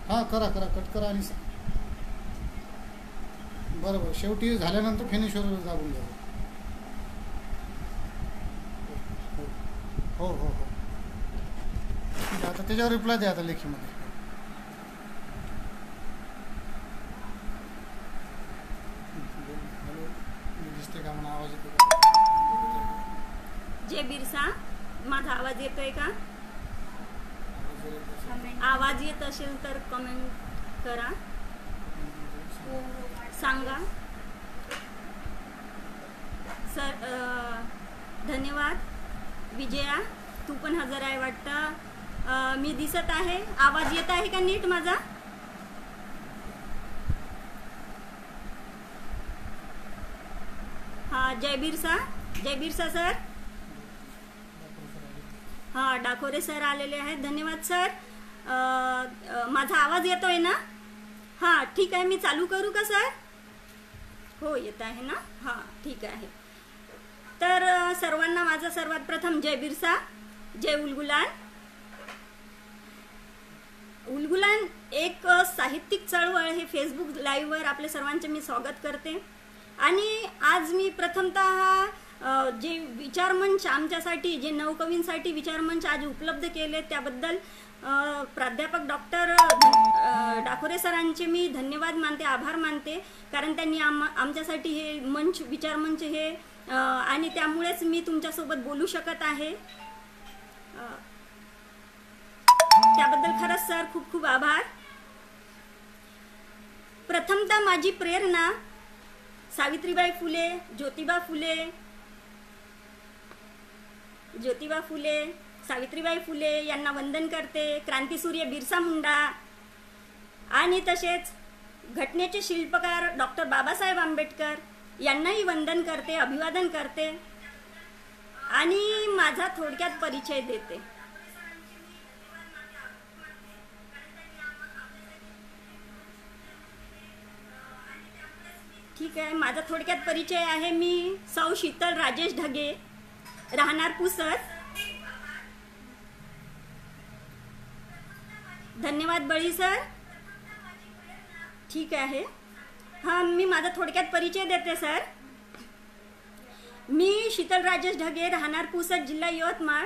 हां करा करा, कट करा आणि बरोबर शेवटी झाल्यानंतर फिनिशवर दाबून द्या. हो हो हो, ठीक आहे. आता त्याच्यावर रिप्लाय द्या आता लेखीमध्ये. दिसते का म्हणा, आवाज येतो का? जय बिरसा, माझा आवाज येतोय का? आवाज येत असेल तर कमेंट करा, सांगा. सर धन्यवाद. विजया तू पण हजर आहे वाटतं. मी दिसत आहे. आवाज येत आहे का नीट माझा? हा, जय बिरसा, जय बिरसा सर. हां, डाकोरे सर आलेले आहेत. धन्यवाद सर. माझा आवाज येतोय ना? हां ठीक आहे. मी चालू करू का सर? हो येत आहे ना? हां ठीक आहे. तर सर्वांना माझा सर्वात प्रथम जय बिरसा, जय उलगुलान. उलगुलान एक साहित्यिक चळवळ हे फेसबुक लाईव्हवर आपल्या सर्वांचे मी स्वागत करते. आणि आज मी प्रथमतः जे विचारमंच आमच्यासाठी, जे नवकवींसाठी विचारमंच आज उपलब्ध केले त्याबद्दल प्राध्यापक डॉक्टर डाकोरे सरांचे मी धन्यवाद मानते, आभार मानते. कारण त्यांनी आमच्यासाठी हे मंच, विचारमंच हे आणि त्यामुळेच मी तुमच्यासोबत बोलू शकत आहे. त्याबद्दल खरंच सर खूप खूप आभार. प्रथमतः माझी प्रेरणा सावित्रीबाई फुले, ज्योतिबा फुले, सावित्रीबाई फुले यांना वंदन करते. क्रांतीसूर्य बिरसा मुंडा आणि तसेच घटनेचे शिल्पकार डॉक्टर बाबासाहेब आंबेडकर यांनाही वंदन करते, अभिवादन करते. आणि माझा थोडक्यात परिचय देते. ठीक आहे. माझा थोडक्यात परिचय आहे. मी सौ शीतल राजेश ढगे, राहणार पुसद. धन्यवाद बळी सर. ठीक आहे. हां, मी माझा थोडक्यात परिचय देते सर. मी शीतल राजेश ढगे, राहणार पुसद, जिल्हा यवतमाळ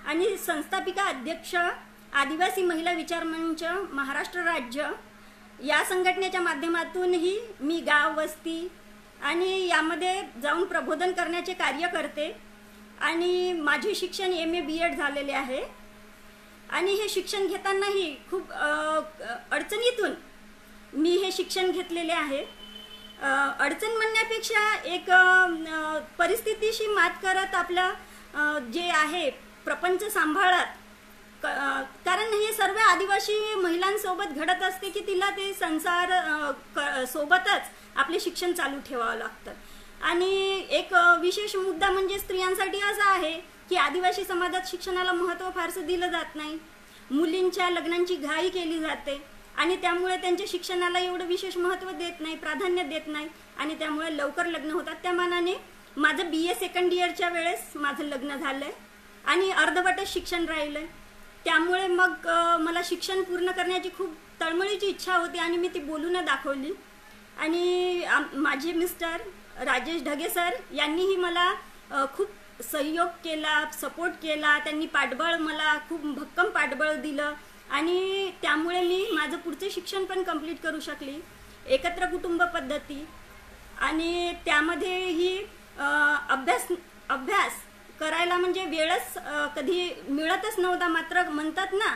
आणि संस्थापिका अध्यक्ष आदिवासी महिला विचार मंच महाराष्ट्र राज्य या संघटनेच्या माध्यमातूनही मी गाव, वस्ती आणि यामध्ये जाऊन प्रबोधन करण्याचे कार्य करते. आणि माझे शिक्षण MA BEd झालेले आहे. आणि हे शिक्षण घेतानाही खूप अडचणीतून मी हे शिक्षण घेतलेले आहे. अडचण म्हणण्यापेक्षा एक परिस्थितीशी मात करत आपलं जे आहे प्रपंच सांभाळत, कारण हे सर्व आदिवासी महिलांसोबत घडत असते की तिला ते संसार सोबतच आपले शिक्षण चालू ठेवावं लागतं. आणि एक विशेष मुद्दा म्हणजे स्त्रियांसाठी असा आहे की आदिवासी समाजात शिक्षणाला महत्त्व फारसं दिलं जात नाही. मुलींच्या लग्नांची घाई केली जाते आणि त्यामुळे त्यांच्या शिक्षणाला एवढं विशेष महत्त्व देत नाही, प्राधान्य देत नाही आणि त्यामुळे लवकर लग्न होतात. त्या मानाने माझं BA सेकंड इयरच्या वेळेस माझं लग्न झालंय आणि अर्धवटच शिक्षण राहिलंय. त्यामुळे मग मला शिक्षण पूर्ण करण्याची खूप तळमळीची इच्छा होती आणि मी ती बोलून दाखवली. आणि माझे मिस्टर राजेश ढगे सर यांनीही मला खूप सहयोग केला, सपोर्ट केला. त्यांनी पाठबळ, मला खूप भक्कम पाठबळ दिलं आणि त्यामुळे मी माझं पुढचं शिक्षण पण कंप्लीट करू शकली. एकत्र कुटुंब पद्धती आणि त्यामध्येही अभ्यास करायला म्हणजे वेळच कधी मिळतच नव्हता. मात्र म्हणतात ना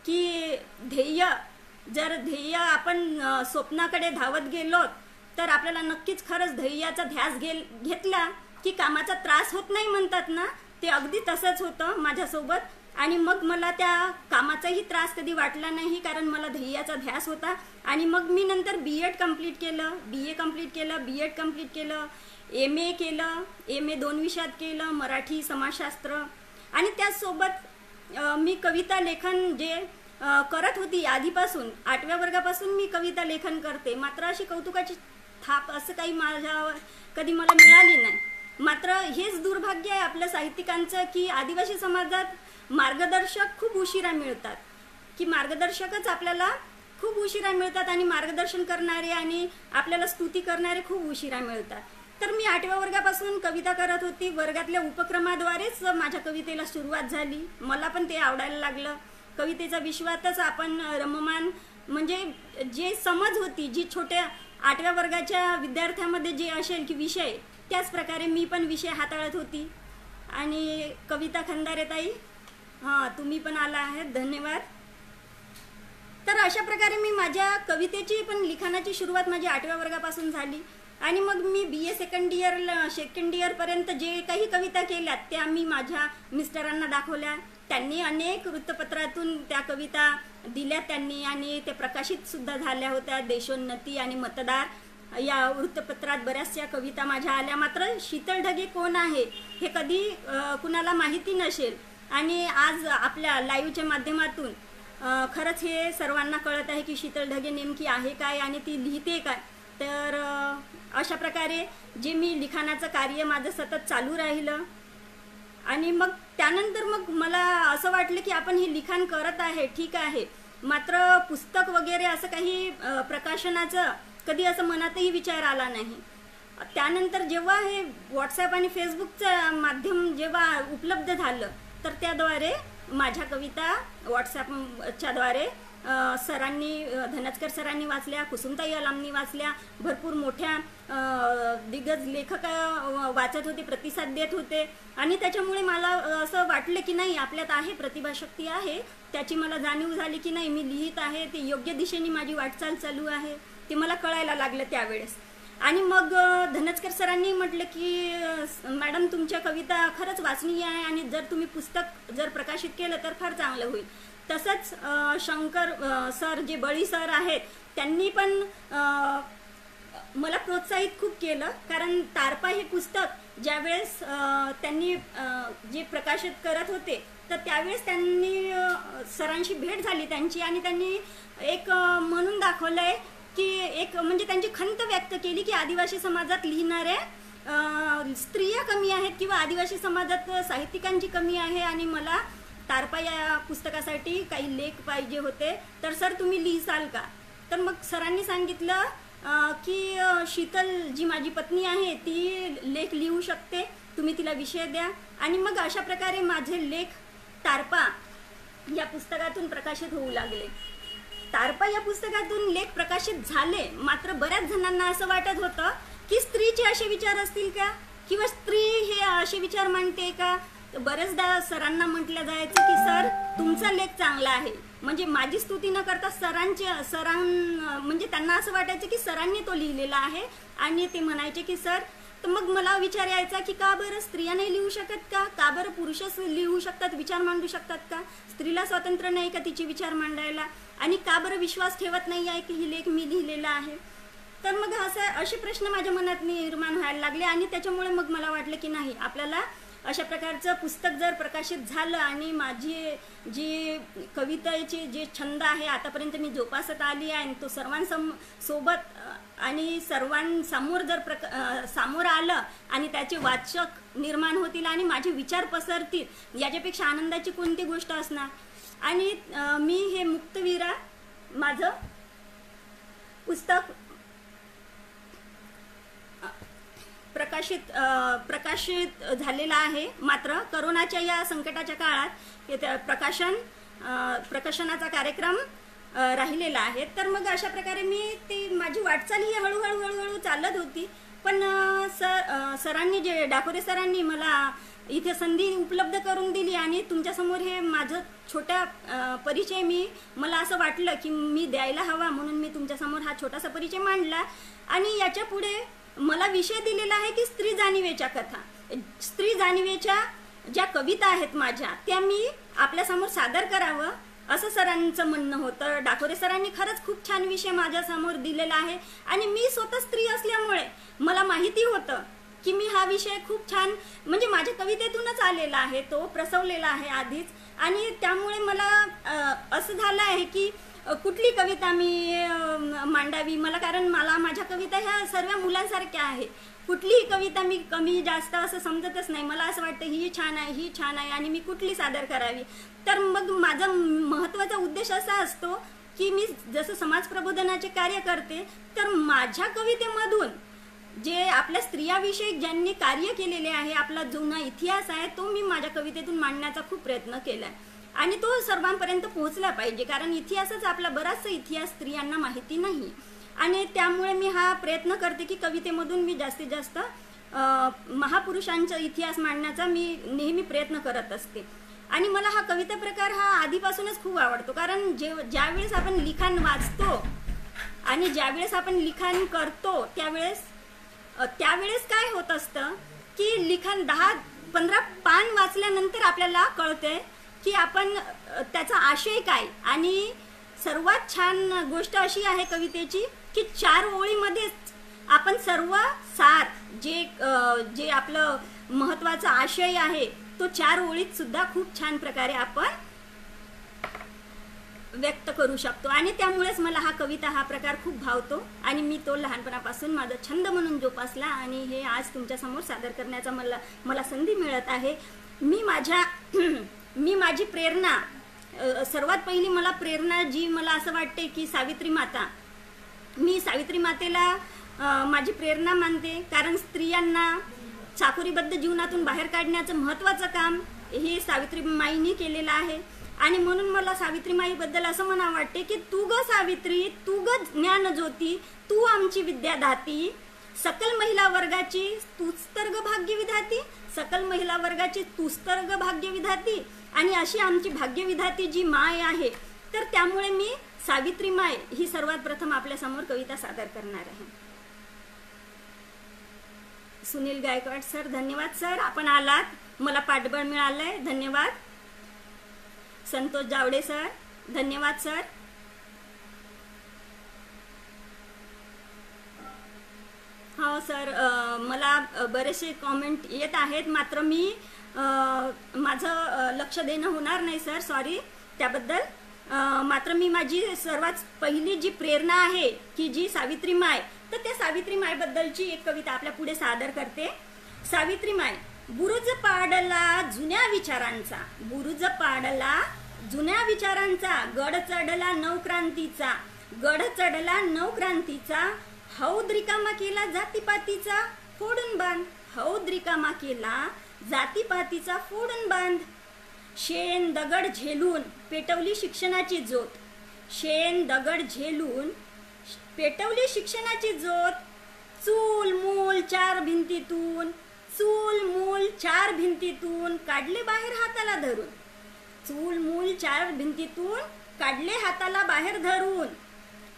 की जर ध्येय आपण स्वप्नाकडे धावत गेलो तर आपल्याला नक्कीच खरंच ध्येयाचा ध्यास घेतला की कामाचा त्रास होत नाही म्हणतात ना, ते अगदी तसंच होतं माझ्यासोबत. आणि मग मला त्या कामाचाही त्रास कधी वाटला नाही कारण मला ध्येयाचा ध्यास होता. आणि मग मी नंतर BEd कंप्लीट केलं, BA कंप्लीट केलं, BEd कंप्लीट केलं, MA केलं. MA 2 विषयात केलं, मराठी, समाजशास्त्र. आणि त्याचसोबत मी कविता लेखन जे करत होती आधीपासून, 8व्या वर्गापासून मी कविता लेखन करते. मात्र अशी कौतुकाची थाप असं काही माझ्यावर कधी मला मिळाली नाही. मात्र हेच दुर्भाग्य आहे आपल्या साहित्यिकांचं की आदिवासी समाजात मार्गदर्शक खूप उशिरा मिळतात, की मार्गदर्शकच आपल्याला खूप उशिरा मिळतात आणि मार्गदर्शन करणारे आणि आपल्याला स्तुती करणारे खूप उशिरा मिळतात. तर मी 8व्या वर्गापासून कविता करत होती. वर्गातल्या उपक्रमाद्वारेच माझ्या कवितेला सुरुवात झाली. मला पण ते आवडायला लागलं. कवितेचा विश्वातच आपण रममान, म्हणजे जे समज होती, जी छोट्या 8व्या वर्गाच्या विद्यार्थ्यामध्ये जे असेल की विषय, त्याच प्रकारे मी पण विषय हाताळत होती. आणि कविता खंदारे ताई, हां तुम्ही पण आला आहेत, धन्यवाद. तर अशा प्रकारे मी माझ्या कवितेची पण लिखाणाची सुरुवात माझी 8व्या वर्गापासून झाली. आणि मग मी BA सेकंड इयरपर्यंत जे काही कविता केल्या त्या मी माझ्या मिस्टरांना दाखवल्या. त्यांनी अनेक वृत्तपत्रातून त्या कविता दिल्या त्यांनी आणि ते प्रकाशितसुद्धा झाल्या होत्या. देशोन्नती आणि मतदार या वृत्तपत्रात बऱ्याचशा कविता माझ्या आल्या. मात्र शीतल ढगे कोण आहे हे कधी कुणाला माहिती नसेल आणि आज आपल्या लाईव्हच्या माध्यमातून खरंच हे सर्वांना कळत आहे की शीतल ढगे नेमकी आहे काय आणि ती लिहिते काय. तर अशा प्रकारे जे मी लिखाणाचं कार्य माझं सतत चालू राहिलं. आणि मग त्यानंतर मग मला असं वाटलं की आपण हे लिखाण करत आहे ठीक आहे, मात्र पुस्तक वगैरे असं काही प्रकाशनाचं कधी असं मनातही विचार आला नाही. त्यानंतर जेव्हा हे व्हॉट्सॲप आणि फेसबुकचं माध्यम जेव्हा उपलब्ध झालं तर त्याद्वारे माझ्या कविता व्हॉट्सॲपच्याद्वारे सरांनी, धनचकर सरांनी वाचल्या, कुसुमताई अलामनी वाचल्या, भरपूर मोठ्या दिग्गज लेखक वाचत होते, प्रतिसाद देत होते. आणि त्याच्यामुळे मला असं वाटलं की नाही आपल्यात आहे, प्रतिभाशक्ती आहे. त्याची मला जाणीव झाली की नाही मी लिहित आहे, ते योग्य दिशेने माझी वाटचाल चालू आहे, ते मला कळायला लागलं त्यावेळेस. आणि मग धनचकर सरांनी म्हटलं की मॅडम तुमच्या कविता खरंच वाचनीय आहे आणि जर तुम्ही पुस्तक जर प्रकाशित केलं तर फार चांगलं होईल. तसंच शंकर सर जे बळी सर आहेत त्यांनी पण मला प्रोत्साहित खूप केलं. कारण तारपा हे पुस्तक ज्यावेळेस त्यांनी जे प्रकाशित करत होते तर त्यावेळेस त्यांनी सरांशी भेट झाली त्यांची आणि त्यांनी एक म्हणून दाखवलंय की एक म्हणजे त्यांची खंत व्यक्त केली की आदिवासी समाजात लिहिणाऱ्या स्त्रिया कमी आहेत किंवा आदिवासी समाजात साहित्यिकांची कमी आहे आणि मला तारपा या पुस्तकासाठी काही लेख पाहिजे होते, तर सर तुम्ही लिहिसाल का. तर मग सरांनी सांगितलं की शीतल जी माझी पत्नी आहे ती लेख लिहू शकते, तुम्ही तिला विषय द्या. आणि मग अशा प्रकारे माझे लेख तारपा या पुस्तकातून प्रकाशित होऊ लागले. तारपा या पुस्तकातून लेख प्रकाशित झाले, मात्र बऱ्याच जणांना असं वाटत होतं की स्त्रीचे असे विचार असतील का किंवा स्त्री हे असे विचार मांडते का. बरेचदा सरांना म्हटलं जायचं की सर तुमचा लेख चांगला आहे, म्हणजे माझी स्तुती न करता म्हणजे त्यांना असं वाटायचं की सरांनी तो लिहिलेला आहे आणि ते म्हणायचे की सर. तर मग मला विचार यायचा की का बरं स्त्रिया नाही लिहू शकत का बरं पुरुषच लिहू शकतात, विचार मांडू शकतात का, स्त्रीला स्वातंत्र्य नाही का तिचे विचार मांडायला, आणि का बरं विश्वास ठेवत नाही आहे की ही लेख मी लिहिलेला आहे. तर मग असे प्रश्न माझ्या मनात निर्माण व्हायला लागले आणि त्याच्यामुळे मग मला वाटलं की नाही आपल्याला अशा प्रकारचं पुस्तक जर प्रकाशित झालं आणि माझी जी कवितेचे जे छंद आहे आतापर्यंत मी जोपासत आली आहे आणि तो सर्वांसोबत आणि सर्वांसमोर जर सामोरं आलं आणि त्याचे वाचक निर्माण होतील आणि माझे विचार पसरतील, याच्यापेक्षा आनंदाची कोणती गोष्ट असणार. आणि मी हे मुक्तवीरा माझं पुस्तक प्रकाशित झालेला आहे. मात्र करोनाच्या या संकटाच्या काळात प्रकाशनाचा कार्यक्रम राहिलेला आहे. तर मग अशा प्रकारे मी माझी वाटचाल ही हळूहळू चालत होती. पण सरांनी जे डाकोरे सरांनी मला इथे संधी उपलब्ध करून दिली आणि तुमच्यासमोर हे माझं छोटा परिचय मला असं वाटलं की मी द्यायला हवा, म्हणून मी तुमच्यासमोर हा छोटासा परिचय मांडला. आणि याच्या पुढे मला विषय दिलेला आहे की स्त्री जाणीवेच्या कथा, स्त्री जाणीवेच्या ज्या कविता आहेत माझ्या त्या मी आपल्यासमोर सादर करावं असं सरांचं म्हणणं होतं. डाकोरे सरांनी खरंच खूप छान विषय माझ्यासमोर दिलेला आहे आणि मी स्वतः स्त्री असल्यामुळे मला माहिती होतं की मी हा विषय खूप छान म्हणजे माझ्या कवितेतूनच आलेला आहे, तो प्रसवलेला आहे आधीच. आणि त्यामुळे मला असं झालं आहे की कुठली कविता मी मांडावी मला, कारण मला माझ्या कविता ह्या सर्व मुलांसारख्या आहे. कुठलीही कविता मी कमी जास्त असं समजतच नाही. मला असं वाटतं ही छान आहे, ही छान आहे आणि मी कुठली सादर करावी. तर मग माझा महत्त्वाचा उद्देश असा असतो की मी जसं समाज प्रबोधनाचे कार्य करते, तर माझ्या कवितेमधून जे आपल्या स्त्रियाविषयी ज्यांनी कार्य केलेले आहे, आपला जुना इतिहास आहे, तो मी माझ्या कवितेतून मांडण्याचा खूप प्रयत्न केला आहे आणि तो सर्वांपर्यंत पोहोचला पाहिजे. कारण इतिहासच आपला बराचसा इतिहास स्त्रियांना माहिती नाही आणि त्यामुळे मी हा प्रयत्न करते की कवितेमधून मी जास्तीत जास्त महापुरुषांचा इतिहास मांडण्याचा मी नेहमी प्रयत्न करत असते. आणि मला हा कविता प्रकार हा आधीपासूनच खूप आवडतो. कारण ज्यावेळेस आपण लिखाण वाचतो आणि ज्यावेळेस आपण लिखाण करतो त्यावेळेस काय होत असतं की लिखाण 10-15 पान वाचल्यानंतर आपल्याला कळते की आपण त्याचा आशय काय. आणि सर्वात छान गोष्ट अशी आहे कवितेची की 4 ओळीमध्येच आपण सर्व सार जे आपलं महत्वाचा आशय आहे तो 4 ओळीत सुद्धा खूप छान प्रकारे आपण व्यक्त करू शकतो. आणि त्यामुळेच मला हा कविता हा प्रकार खूप भावतो आणि मी तो लहानपणापासून माझा छंद म्हणून जोपासला आणि हे आज तुमच्या समोर सादर करण्याचा मला संधी मिळत आहे. मी माझी प्रेरणा, सर्वात पहिली मला प्रेरणा जी मला असं वाटते की मी सावित्री मातेला माझी प्रेरणा मानते. कारण स्त्रियांना चाकोरीबद्ध जीवनातून बाहेर काढण्याचं महत्त्वाचं काम हे सावित्रीमाईंनी केलेलं आहे. आणि म्हणून मला सावित्रीमाईबद्दल असं म्हणावं वाटते की तू ग सावित्री, तू ग ज्ञानज्योती, तू आमची विद्यादाती, सकल महिला वर्गाची तूच तर ग भाग्यविधाती, सकल महिला वर्गाची तूच तर ग भाग्यविधाती. आणि अशी आमची भाग्यविधाती जी माय आहे, तर त्यामुळे मी सावित्री माय ही सर्वात प्रथम आपल्या समोर कविता सादर करणार आहे. सुनील गायकवाड सर, धन्यवाद सर, आपण आलात, मला पाठबळ मिळालंय, धन्यवाद. संतोष जावडे सर, धन्यवाद सर. हो सर, मला बरेचसे कॉमेंट येत आहेत, मात्र मी माझं लक्ष देणं होणार नाही सर, सॉरी त्याबद्दल. मात्र मी माझी सर्वात पहिली जी प्रेरणा आहे की जी सावित्री माय, तर त्या सावित्री मायबद्दलची एक कविता आपल्या पुढे सादर करते. सावित्री माय. बुरुज पाडला जुन्या विचारांचा, बुरुज पाडला जुन्या विचारांचा, गड चढला नवक्रांतीचा, गड चढला नवक्रांतीचा, हौद रिकामा केला जातीपातीचा फोडून बांध, हौद रिकामा केला जातीपातीचा फोडून बांध. शेण दगड झेलून पेटवली शिक्षणाची ज्योत, शेण दगड झेलून पेटवली शिक्षणाची ज्योत, चूल मूल 4 भिंतीतून, चूल मूल 4 भिंतीतून काढले बाहेर हाताला धरून, चूल मूल 4 भिंतीतून काढले हाताला बाहेर धरून.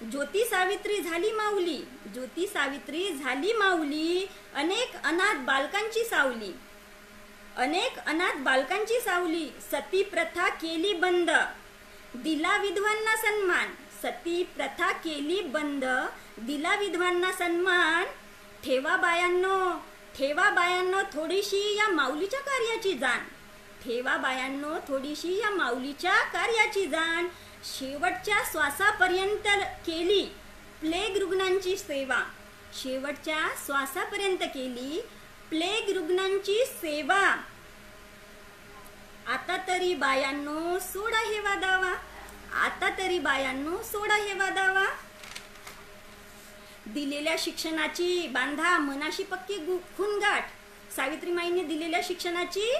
ज्योती सावित्री झाली माऊली, ज्योती सावित्री झाली माऊली, अनेक अनाथ बालकांची सावली, अनेक अनाथ बालकांची सावली. सती प्रथा केली बंद, दिला विधवांना सन्मान, सती प्रथा केली बंद, दिला विधवांना सन्मान. ठेवा बायांनो, ठेवा बायांनो थोडीशी या माऊलीच्या कार्याची जाण, ठेवा बायांनो थोडीशी या माऊलीच्या कार्याची जाण. शेवटच्या श्वासापर्यंत केली प्लेग रुग्णांची सेवा, शेवटच्या श्वासापर्यंत केली प्लेग रुग्णांची सेवा. आता तरी बायांनो सोडा हे वादावा, आता तरी बायांनो सोडा हे वादावा. दिलेल्या शिक्षणाची बांधा मनाशी पक्की खूनगाठ, सावित्रीमाईंनी दिलेल्या शिक्षणाची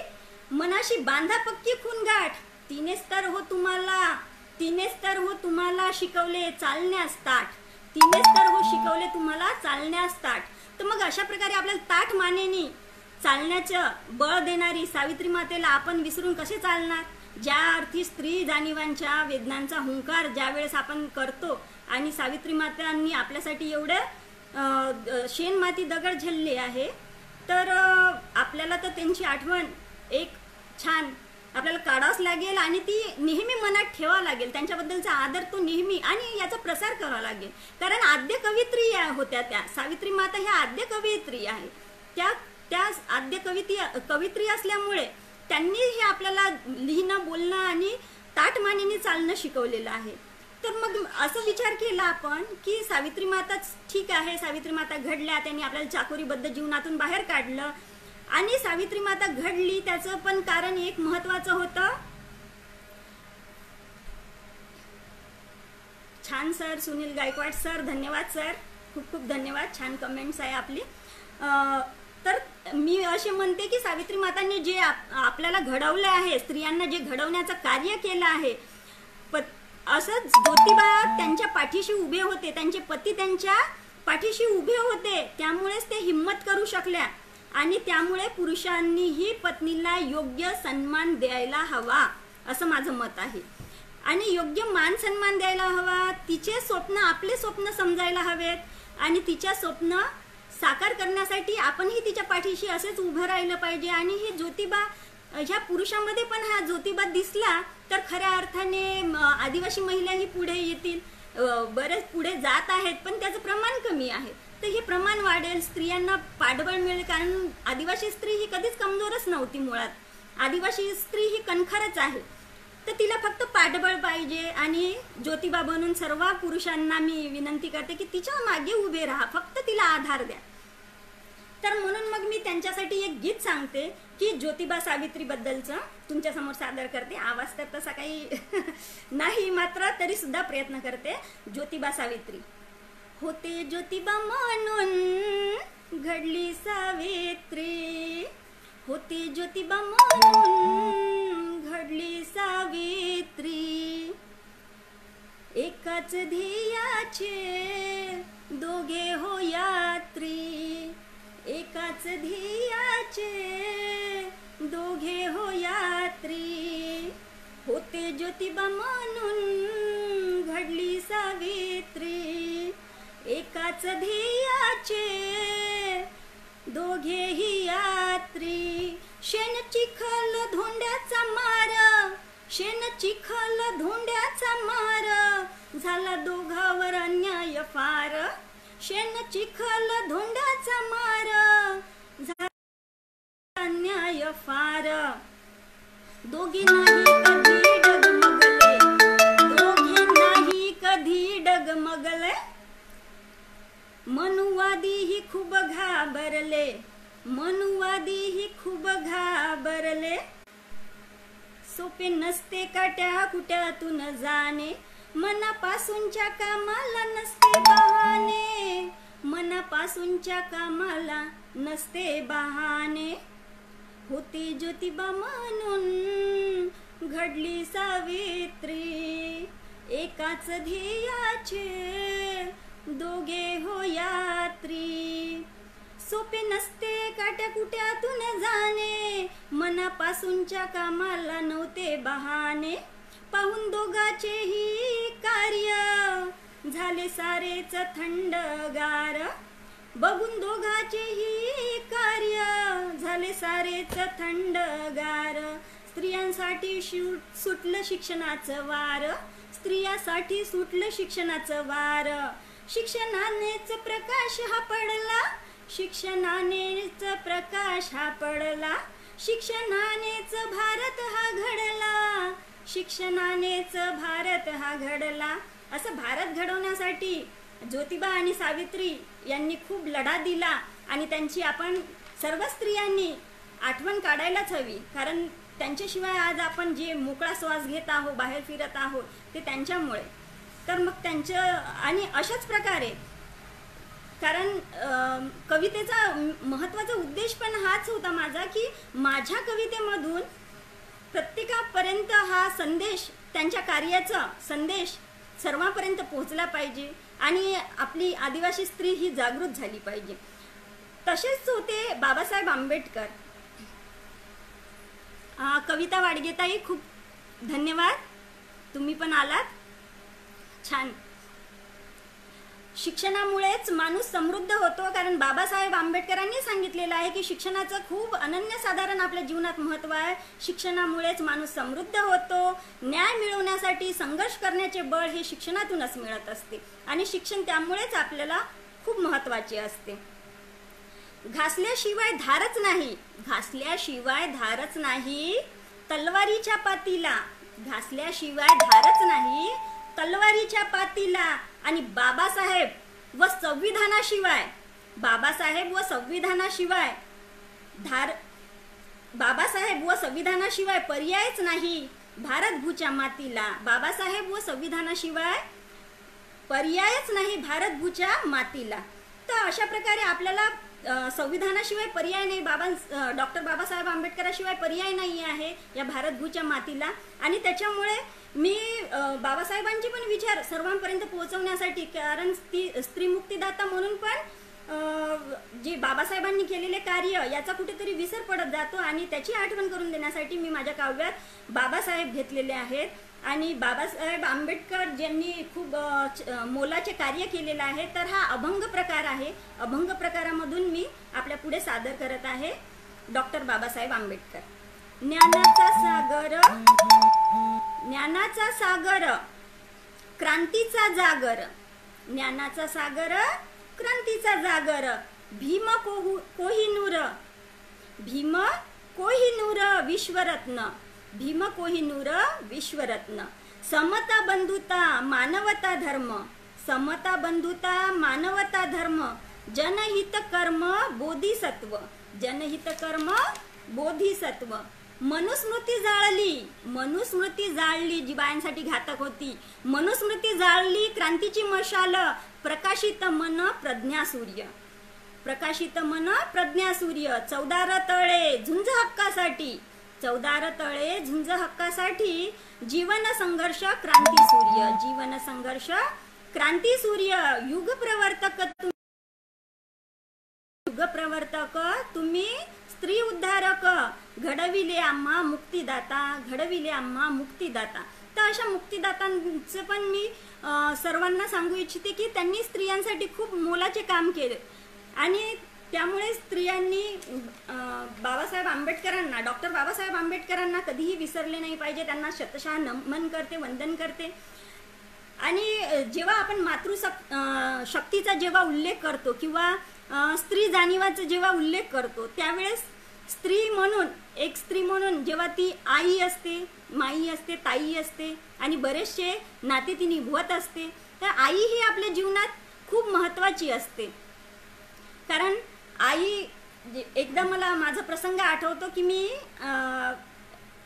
मनाशी बांधा पक्की खूनगाठ. तिनेच तर हो तुम्हाला, तिनेच तर हो तुम्हाला शिकवले चालण्यास ताठ, तिनेच तर हो शिकवले तुम्हाला चालण्यास ताठ. तर मग अशा प्रकारे आपल्याला ताठ मानेनी चालण्याचं बळ देणारी सावित्री मातेला आपण विसरून कसे चालणार. ज्या अर्थी स्त्री जाणीवांच्या वेदनांचा हुंकार ज्या वेळेस आपण करतो आणि सावित्री मातांनी आपल्यासाठी एवढं शेण माती दगड झेलले आहे, तर आपल्याला तर त्यांची आठवण एक छान आपल्याला काढावंच लागेल आणि ती नेहमी मनात ठेवावं लागेल. त्यांच्याबद्दलचा आदर तो नेहमी आणि याचा प्रसार करावा लागेल. कारण आद्य कवित्री होत्या त्या सावित्री माता, ह्या आद्य कवयित्री आहे. त्या आद्य कवित्री असल्यामुळे त्यांनी हे आपल्याला लिहिणं बोलणं आणि ताटमानेने चालणं शिकवलेलं आहे. तर मग असं विचार केला आपण की सावित्री माताच ठीक आहे, सावित्री माता घडल्या, त्यांनी आपल्याला चाकोरीबद्ध जीवनातून बाहेर काढलं आणि सावित्री माता घडली त्याचं पण कारण एक महत्वाचं होतं. छान सर, सुनील गायकवाड सर, धन्यवाद सर, खूप खूप धन्यवाद, छान कमेंट्स आहे आपली. तर मी असे म्हणते की सावित्री मातांनी जे आपल्याला घडवलं आहे, स्त्रियांना जे घडवण्याचं कार्य केलं आहे, असंच ज्योतिबा त्यांच्या पाठीशी उभे होते, त्यांचे पती त्यांच्या पाठीशी उभे होते, त्यामुळेच ते हिम्मत करू शकल्या. आणि त्यामुळे पुरुषांनीही पत्नीला योग्य सन्मान द्यायला हवा असं माझं मत आहे. आणि योग्य मान सन्मान द्यायला हवा. तिचे स्वप्न आपले स्वप्न समजायला हवेत आणि तिच्या स्वप्न साकार करण्यासाठी आपणही तिच्या पाठीशी असेच उभं राहिलं पाहिजे. आणि हे ज्योतिबा, ह्या पुरुषांमध्ये पण हा ज्योतिबा दिसला तर खऱ्या अर्थाने आदिवासी महिलाही पुढे येतील, बरेच पुढे जात आहेत, पण त्याचं प्रमाण कमी आहे. तर हे प्रमाण वाढेल, स्त्रियांना पाठबळ मिळेल. कारण आदिवासी स्त्री ही कधीच कमजोरच नव्हती, मुळात आदिवासी स्त्री ही कणखरच आहे. तर तिला फक्त पाठबळ पाहिजे. आणि ज्योतिबा बनून सर्व पुरुषांना मी विनंती करते की तिच्या मागे उभे राहा, फक्त तिला आधार द्या. तर म्हणून मग मी त्यांच्यासाठी एक गीत सांगते की ज्योतिबा सावित्री बद्दलचं तुमच्या समोर सादर करते. आवाज तर तसा काही नाही, मात्र तरी सुद्धा प्रयत्न करते. ज्योतिबा सावित्री. होते ज्योतिबा म्हणून घडली सावित्री, होते ज्योतिबा म्हणून घडली सावित्री, एकाच ध्येयाचे दोघे हो यात्री, एकाच ध्येयाचे दोघे हो यात्री, होते ज्योतिबा म्हणून घडली सावित्री, एकाच ध्येयाचे दोघेही यात्री. शेण चिखल धोंड्याचा मार, शेण चिखल धोंड्याचा मार, झाला दोघावर अन्याय फार, शेण चिखल धोंड्याचा मार, झाला अन्याय फार. दोघे नाही कधी डगमगले, दोघे नाही कधी डगमगले, मनुवादीही खूप घाबरले, मनुवादीही खूप घाबरले. सोपे नसते काट्या कुट्यातून जाणे, मनापासूनच्या कामाला नसते बहाणे, मनापासूनच्या कामाला नसते बहाणे. होती ज्योतिबा म्हणून घडली सावित्री, एकाच ध्येयाचे दोघे हो यात्री. सोपे नसते काट्या कुट्यातून जाणे, मनापासूनच्या कामाला नव्हते बहाणे. पाहून दोघाचेही कार्य झाले सारेच थंडगार, बघून दोघाचेही कार्य झाले सारेच थंडगार. स्त्रियांसाठी सुटलं शिक्षणाचं वार, स्त्रियासाठी सुटलं शिक्षणाचं वार. शिक्षणानेच प्रकाश हा पडला, शिक्षणानेच प्रकाश हा पडला, शिक्षणानेच भारत हा घडला, शिक्षणानेच भारत हा घडला. असं भारत घडवण्यासाठी ज्योतिबा आणि सावित्री यांनी खूप लढा दिला आणि त्यांची आपण सर्व स्त्रियांनी आठवण काढायलाच हवी. कारण त्यांच्याशिवाय आज आपण जे मोकळा श्वास घेत आहोत, बाहेर फिरत आहोत, ते त्यांच्यामुळे. तर मग त्यांचं आणि अशाच प्रकारे, कारण कवितेचा महत्त्वाचा उद्देश पण हाच होता माझा की माझ्या कवितेमधून प्रत्येकापर्यंत हा संदेश, त्यांच्या कार्याचा संदेश सर्वांपर्यंत पोहोचला पाहिजे आणि आपली आदिवासी स्त्री ही जागृत झाली पाहिजे. तसेच होते बाबासाहेब आंबेडकर. कविता वाडगेताई, खूप धन्यवाद, तुम्ही पण आलात, छान. शिक्षणामुळेच माणूस समृद्ध होतो, कारण बाबासाहेब आंबेडकरांनी सांगितलेलं आहे की शिक्षणाचं खूप अनन्यसाधारण आपल्या जीवनात महत्त्व आहे. शिक्षणामुळेच माणूस समृद्ध होतो. न्याय मिळवण्यासाठी संघर्ष करण्याचे बळ हे शिक्षणातूनच मिळत असते आणि शिक्षण त्यामुळेच आपल्याला खूप महत्त्वाचे असते. घासल्याशिवाय धारच नाही, घासल्याशिवाय धारच नाही तलवारीच्या पातीला, घासल्याशिवाय धारच नाही तलवारीच्या पातीला. आणि बाबासाहेब व संविधानाशिवाय, बाबासाहेब व संविधानाशिवाय बाबासाहेब व संविधानाशिवाय पर्यायच नाही भारत भूच्या मातीला. बाबासाहेब व संविधानाशिवाय पर्यायच नाही भारतभूच्या मातीला. तर अशा प्रकारे आपल्याला संविधानाशिवाय पर्याय नाही, डॉक्टर बाबासाहेब आंबेडकराशिवाय पर्याय नाही आहे या भारतभूच्या मातीला. आणि त्याच्यामुळे मी बाबासाहेबांचे पण विचार सर्वांपर्यंत पोहोचवण्यासाठी, कारण ती स्त्री मुक्तिदाता म्हणून पण जे बाबासाहेबांनी केलेले कार्य याचा कुठेतरी विसर पडत जातो आणि त्याची आठवण करून देण्यासाठी मी माझ्या काव्यात बाबासाहेब घेतलेले आहेत. आणि बाबासाहेब आंबेडकर ज्यांनी खूप मोलाचे कार्य केलेलं आहे. तर हा अभंग प्रकार आहे. अभंग प्रकारामधून मी आपल्या पुढे सादर करत आहे डॉक्टर बाबासाहेब आंबेडकर. ज्ञानाचा सागर, ज्ञानाचा सागर, क्रांतीचा जागर, ज्ञानाचा सागर, क्रांतीचा जागर, भीम कोहिनूर, भीम कोहिनूर विश्वरत्न, भीम कोहिनूर विश्वरत्न. समता बंधुता मानवता धर्म, समता बंधुता मानवता धर्म, जनहित कर्म बोधिसत्व, जनहित कर्म बोधिसत्व. मनुस्मृती जाळली, मनुस्मृती जाळली जी बायांसाठी घातक होती, मनुस्मृती जाळली क्रांतीची मशाल, प्रकाशित मन प्रज्ञासूर्य, प्रकाशित मन प्रज्ञासूर्य. 14 तळे झुंज हक्कासाठी, 14 तळे झुंज हक्कासाठी, जीवन संघर्ष क्रांती सूर्य, जीवन संघर्ष क्रांती सूर्य. युग प्रवर्तक, युग प्रवर्तक तुम्ही, स्त्री उद्धारक, घडविले आम्हा मुक्तिदाता, घडविले आम्हा मुक्तिदाता. तर अशा मुक्तिदातांचं पण मी सर्वांना सांगू इच्छिते की त्यांनी स्त्रियांसाठी खूप मोलाचे काम केले आणि त्यामुळे स्त्रियांनी बाबासाहेब आंबेडकरांना, डॉक्टर बाबासाहेब आंबेडकरांना कधीही विसरले नाही पाहिजे. त्यांना शतशः नमन करते, वंदन करते. आणि जेव्हा आपण मातृशक्तीचा जेव्हा उल्लेख करतो किंवा स्त्री जाणीवाचा जेव्हा उल्लेख करतो त्यावेळेस स्त्री म्हणून, एक स्त्री म्हणून जेव्हा ती आई असते, माई असते, ताई असते आणि बरेचसे नाते ती निभवत असते, तर आई ही आपल्या जीवनात खूप महत्त्वाची असते. कारण आई, एकदा मला माझा प्रसंग आठवतो की मी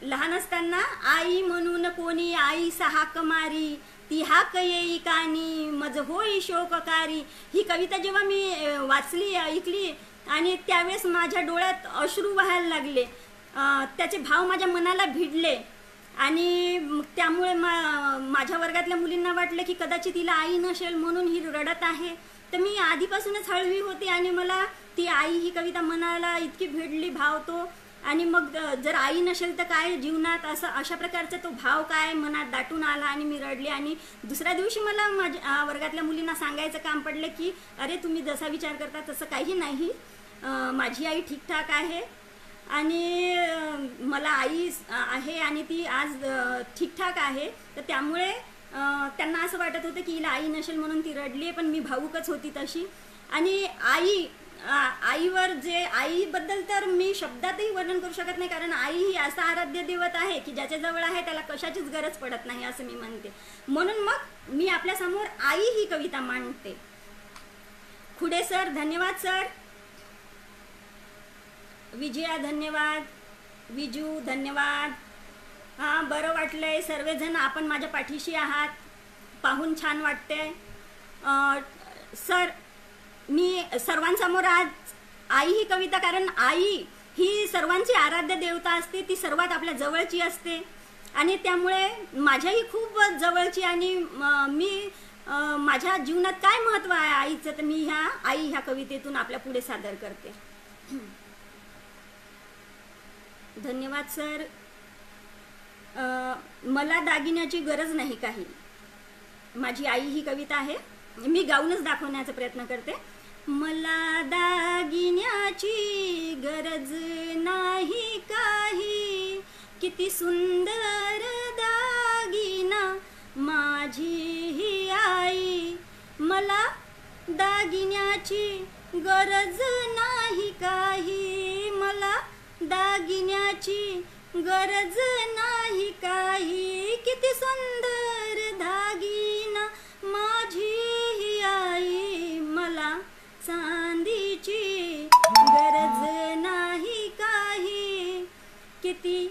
लहान असताना, आई म्हणून कोणी आईस हाक मारी, ती हाक येई कानी, मज होई शोककारी. ही कविता जेव्हा मी वाचली, ऐकली आणि त्यावेळेस माझ्या डोळ्यात अश्रू वाहायला लागले, त्याचे भाव माझ्या मनाला भिडले आणि त्यामुळे माझ्या वर्गातल्या मुलींना वाटलं की कदाचित तिला आई नसेल म्हणून ही रडत आहे. तर मी आधीपासूनच हळवी होती आणि मला ती आई ही कविता मनाला इतकी भिडली, भाव तो. आणि मग जर आई नसेल तर काय जीवनात, असं अशा प्रकारचा तो भाव काय मनात दाटून आला आणि मी रडली. आणि दुसऱ्या दिवशी मला माझ्या वर्गातल्या मुलींना सांगायचं काम पडलं की अरे तुम्ही जसा विचार करता तसं काही नाही, माझी आई ठीकठाक आहे आणि मला आई आहे आणि ती आज ठीकठाक आहे. तर त्यामुळे त्यांना असं वाटत होतं की हिला आई नसेल म्हणून ती रडली, पण मी भावूकच होती तशी. आणि आईवर जे, आईबद्दल तर मी शब्दातही वर्णन करू शकत नाही, कारण आई ही असा आराध्य दैवत आहे की ज्याच्याजवळ आहे त्याला कशाचीच गरज पडत नाही असं मी म्हणते. म्हणून मग मी आपल्यासमोर आई ही कविता मांडते. खुडे सर धन्यवाद. सर विजया धन्यवाद, विजू धन्यवाद. हां, बरं वाटलंय, सर्वजण आपण माझ्या पाठीशी आहात, पाहून छान वाटते. सर मी सर्वांसमोर आज आई ही कविता, कारण आई ही सर्वांची आराध्य देवता असते, ती सर्वात आपल्या जवळची असते आणि त्यामुळे माझ्याही खूप जवळची. आणि मी माझ्या जीवनात काय महत्त्व आहे आईचं, तर मी आई ह्या कवितेतून आपल्या पुढे सादर करते. धन्यवाद सर. मला दागिन्याची गरज नाही काही, माझी आई ही कविता आहे, मी गाऊनच दाखवण्याचा प्रयत्न करते. मला दागिन्याची गरज नाही काही, किती सुंदर दागिना माझी ही आई. मला दागिन्याची गरज नाही काही, मला दागिन्याची गरज नाही काही, किती सुंदर दागिना माझी ही आई. मला चांदीची गरज नाही काही, किती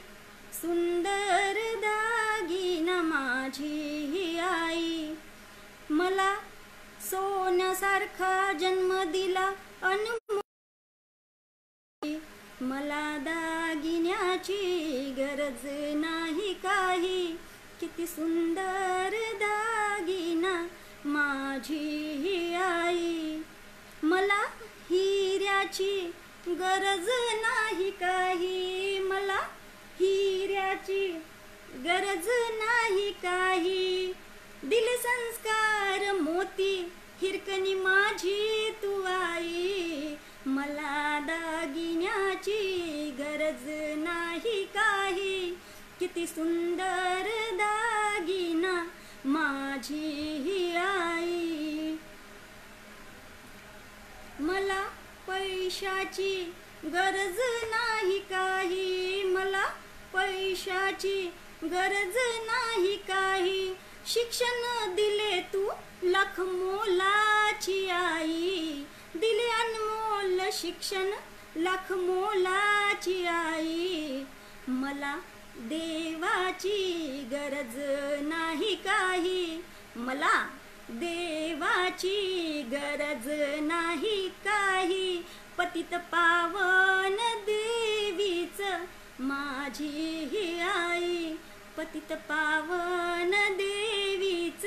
सुंदर दागिना माझी ही आई. मला सोन्यासारखा जन्म दिला अनमोल, मला दागिन्याची गरज नाही काही, किती सुंदर दागिना माझी ही आई. मला हिऱ्याची गरज नाही काही, मला हिऱ्याची गरज नाही काही, दिले संस्कार मोती हिरकणी माझी तू आई. मला दागिन्याची गरज नाही काही, किती सुंदर दागिना माझी ही आई. मला पैशाची गरज नाही काही, मला पैशाची गरज नाही काही, शिक्षण दिले तू लाख मोलाची आई, दिले अनमोल शिक्षण लाख मोलाची आई. मला देवाची गरज नाही काही, मला देवाची गरज नाही काही, पतित पावन देवीच माझी ही आई, पतित पावन देवीच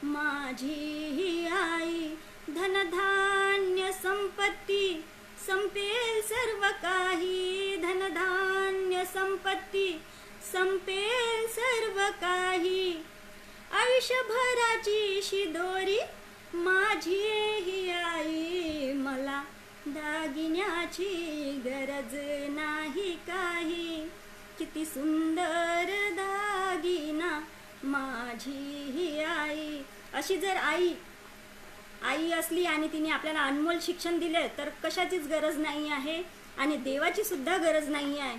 माझी ही आई. धनधान्य संपत्ती संपेल सर्व काही, धनधान्य संपत्ती संपेल सर्व काही, आयुष्यभराची शिदोरी माझी ही आई. मला दागिन्याची गरज नाही काही, किती सुंदर दागिना माझी ही आई. अशी जर आई असली आणि तिने आपल्याला अनमोल शिक्षण दिले तर कशाचीच गरज नाही आहे आणि देवाची सुद्धा गरज नाही आहे,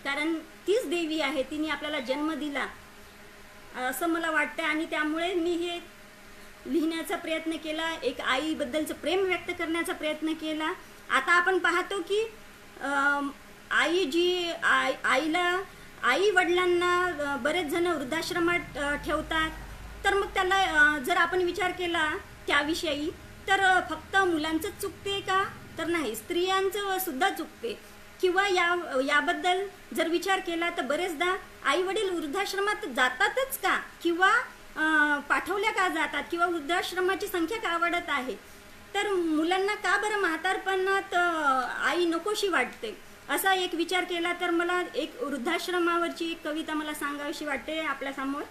कारण तीच देवी आहे, तिने आपल्याला जन्म दिला असं मला वाटतं. आणि त्यामुळे मी हे लिहिण्याचा प्रयत्न केला, एक आईबद्दलचं प्रेम व्यक्त करण्याचा प्रयत्न केला. आता आपण पाहतो की आईला आई वडिलांना बरेच जण वृद्धाश्रमात ठेवतात, तर मग त्याला जर आपण विचार केला त्याविषयी तर फक्त मुलांचं चुकते का, तर नाही, स्त्रियांचं सुद्धा चुकते. किंवा याबद्दल जर विचार केला तर बरेचदा आई वडील वृद्धाश्रमात जातातच का, किंवा पाठवल्या का जातात, किंवा वृद्धाश्रमाची संख्या का वाढत आहे, तर मुलांना का बरं म्हातारपणात आई नकोशी वाटते, असा एक विचार केला तर मला एक वृद्धाश्रमावरची एक कविता मला सांगावीशी वाटते आपल्यासमोर.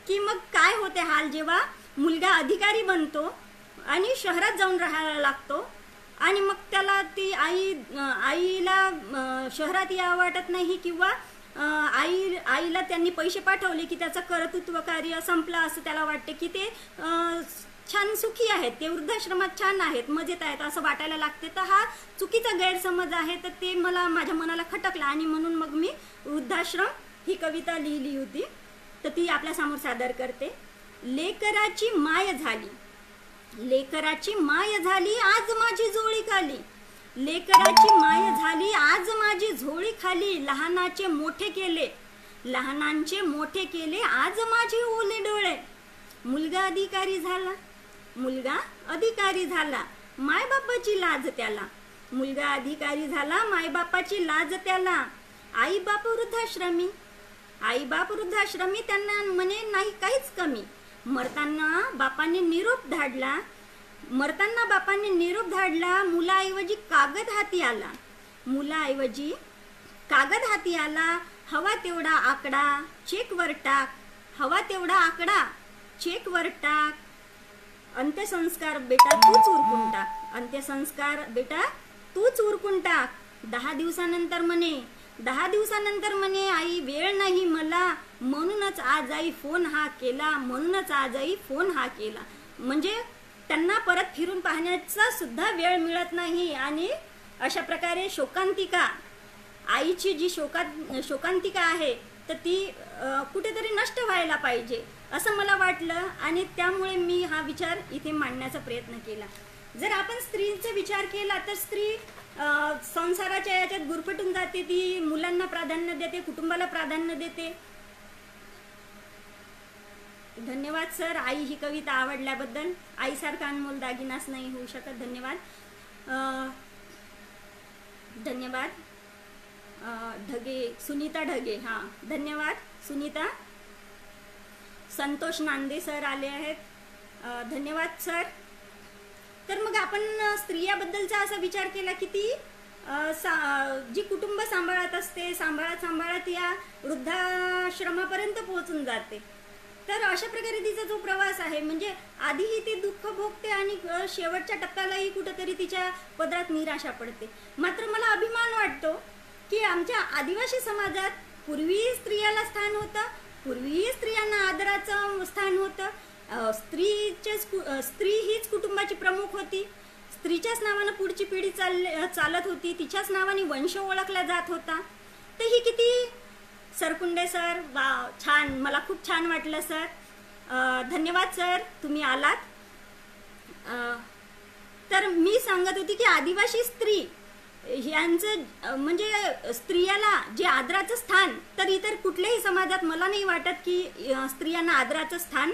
की मग काय होते हाल जेव्हा मुलगा अधिकारी बनतो आणि शहरात जाऊन राहायला लागतो आणि मग त्याला ती आईला शहरात यावं वाटत नाही, किंवा आईला त्यांनी पैसे पाठवले की त्याचं कर्तृत्व कार्य संपलं असं त्याला वाटते, की ते छान सुखी आहेत, ते वृद्धाश्रमात छान आहेत, मजेत आहेत असं वाटायला लागते. तर हा चुकीचा गैरसमज आहे, तर ते माझ्या मनाला खटकला आणि म्हणून मग मी वृद्धाश्रम ही कविता लिहिली होती, तर ती आपल्यासमोर सादर करते. लेकराची माय झाली, लेकराची माय झाली आज माझी झोळी खाली, लेकराची माय झाली आज माझी झोळी खाली, लहानाचे मोठे केले, लहानांचे मोठे केले आज माझे ओले डोळे. मुलगा अधिकारी झाला, मुलगा अधिकारी झाला, मायबापाची लाज त्याला, मुलगा अधिकारी झाला मायबापाची लाज त्याला. आई बाप वृद्धाश्रमी, आई बाप वृद्धाश्रमी, त्यांना म्हणे नाही काहीच कमी. मरताना बापाने निरोप धाडला, मरताना बापाने निरोप धाडला, मुलाऐवजी कागद हाती आला, मुलाऐवजी कागद हाती आला. हवा तेवढा आकडा चेकवर टाक, हवा तेवढा आकडा चेकवर टाक. अंत्यसंस्कार बेटा तूच उरकून टाक, अंत्यसंस्कार बेटा तूच उरकून टाक. 10 दिवसानंतर म्हणे, 10 दिवसानंतर म्हणे आई वेळ नाही मला, म्हणूनच आज आई फोन हा केला, म्हणूनच आज आई फोन हा केला. म्हणजे त्यांना परत फिरून पाहण्याचा सुद्धा वेळ मिळत नाही. आणि अशा प्रकारे शोकांतिका, आईची जी शोकांतिका आहे तर ती कुठेतरी नष्ट व्हायला पाहिजे असं मला वाटलं आणि त्यामुळे मी हा विचार इथे मांडण्याचा प्रयत्न केला. जर आपण स्त्रीचा विचार केला तर स्त्री संसाराच्या याच्यात गुरफटून जाते, ती मुलांना प्राधान्य देते, कुटुंबाला प्राधान्य देते. धन्यवाद सर. आई ही कविता आवडल्याबद्दल. आईसारखा अनमोल दागिनाच नाही होऊ शकत. धन्यवाद. धन्यवाद. ढगे, सुनीता ढगे. हां, धन्यवाद सुनीता. संतोष नांदे सर आले आहेत. धन्यवाद सर. तर मग आपण स्त्रियाबद्दलचा असा विचार केला की ती जी कुटुंब सांभाळत असते, सांभाळत या वृद्धाश्रमापर्यंत पोहोचून जाते. तर अशा प्रकारे तिचा जो प्रवास आहे, म्हणजे आधीही ती दुःख भोगते आणि शेवटच्या टप्प्यालाही कुठेतरी तिच्या पदरात निराशा पडते. मात्र मला अभिमान वाटतो की आमच्या आदिवासी समाजात पूर्वी स्त्रियाला स्थान होतं, पूर्वी स्त्रियांना आदराचं स्थान होतं. स्त्री हीच कुटुंबाची प्रमुख होती. स्त्रीच्याच नावानं पुढची पिढी चालत होती, तिच्याच नावाने वंश ओळखला जात होता. तर ही किती सरकुंडे सर, वा, छान. मला खूप छान वाटलं सर. धन्यवाद सर, तुम्ही आलात. तर मी सांगत होती की आदिवासी स्त्री ह्यांचं म्हणजे स्त्रियाला जे आदराचं स्थान तर इतर कुठल्याही समाजात मला नाही वाटत की स्त्रियांना आदराचं स्थान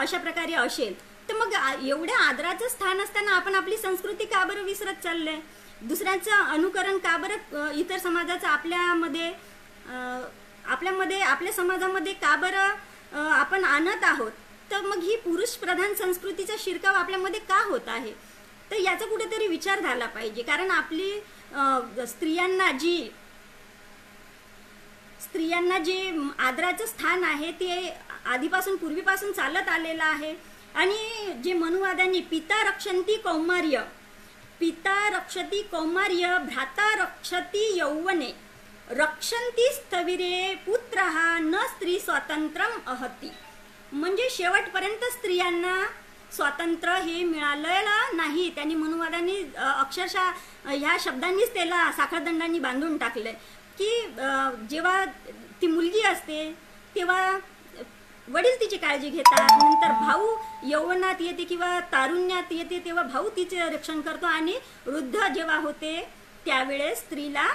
अशा प्रकारे असेल. तर मग एवढ्या आदराचं स्थान असताना आपण आपली संस्कृती का बरं विसरत चाललंय? दुसऱ्यांचं अनुकरण का बरं इतर समाजाचं आपल्या समाजामध्ये का बरं आपण आणत आहोत? तर मग ही पुरुष प्रधान संस्कृतीचा शिरकाव आपल्यामध्ये का होत आहे? तर याचा कुठेतरी विचार झाला पाहिजे. कारण आपली स्त्रियांना जे आदराचं स्थान आहे ते आधीपासून पूर्वीपासून चालत आलेलं आहे. आणि जे मनुवाद्यांनी पिता रक्षती कौमार्य भ्राता रक्षती यौवने रक्षंती स्थविरे पुत्रः न स्त्री स्वातंत्र्यम अहती, म्हणजे शेवटपर्यंत स्त्रियांना स्वातंत्र्य हे मिळालेलं नाही. त्यांनी मनुवादांनी अक्षरशः ह्या शब्दांनीच त्याला साखळदंडांनी बांधून टाकलंय की जेव्हा ती मुलगी असते तेव्हा वडील तिची काळजी घेतात, नंतर भाऊ यौवनात येते किंवा तारुण्यात येते तेव्हा भाऊ तिचे रक्षण करतो, आणि वृद्ध जेव्हा होते त्यावेळेस स्त्रीला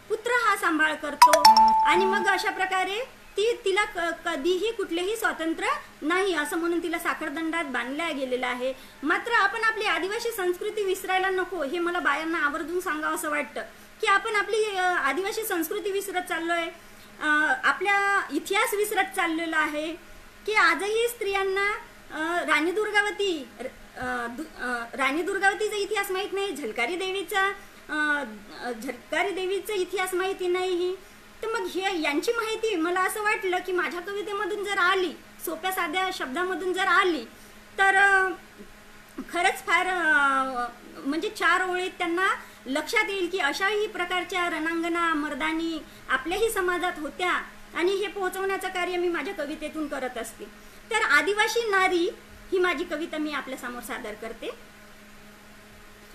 पुत्र हा सांभाळ करतो. आणि मग अशा प्रकारे तिला कधीही कुठलेही स्वातंत्र्य नाही असं म्हणून तिला साखळदंडात बांधल्या गेलेलं आहे. मात्र आपण आपली आदिवासी संस्कृती विसरायला नको, हे मला बायांना आवर्जून सांगावं असं वाटतं की आपण आपली आदिवासी संस्कृती विसरत चाललोय, आपल्या इतिहास विसरत चाललेला आहे. की आजही स्त्रियांना राणी दुर्गावतीचा इतिहास माहीत नाही, झलकारी देवीचा इतिहास माहिती नाही. तर मग यांची माहिती मला असं वाटलं की माझ्या कवितेमधून जर आली, सोप्या साध्या शब्दामधून जर आली तर खरंच फार म्हणजे 4 ओळीत त्यांना लक्षात येईल की अशाही प्रकारच्या रणांगणा मर्दानी आपल्याही समाजात होत्या, आणि हे पोहोचवण्याचं कार्य मी माझ्या कवितेतून करत असते. तर आदिवासी नारी ही माझी कविता मी आपल्या समोर सादर करते.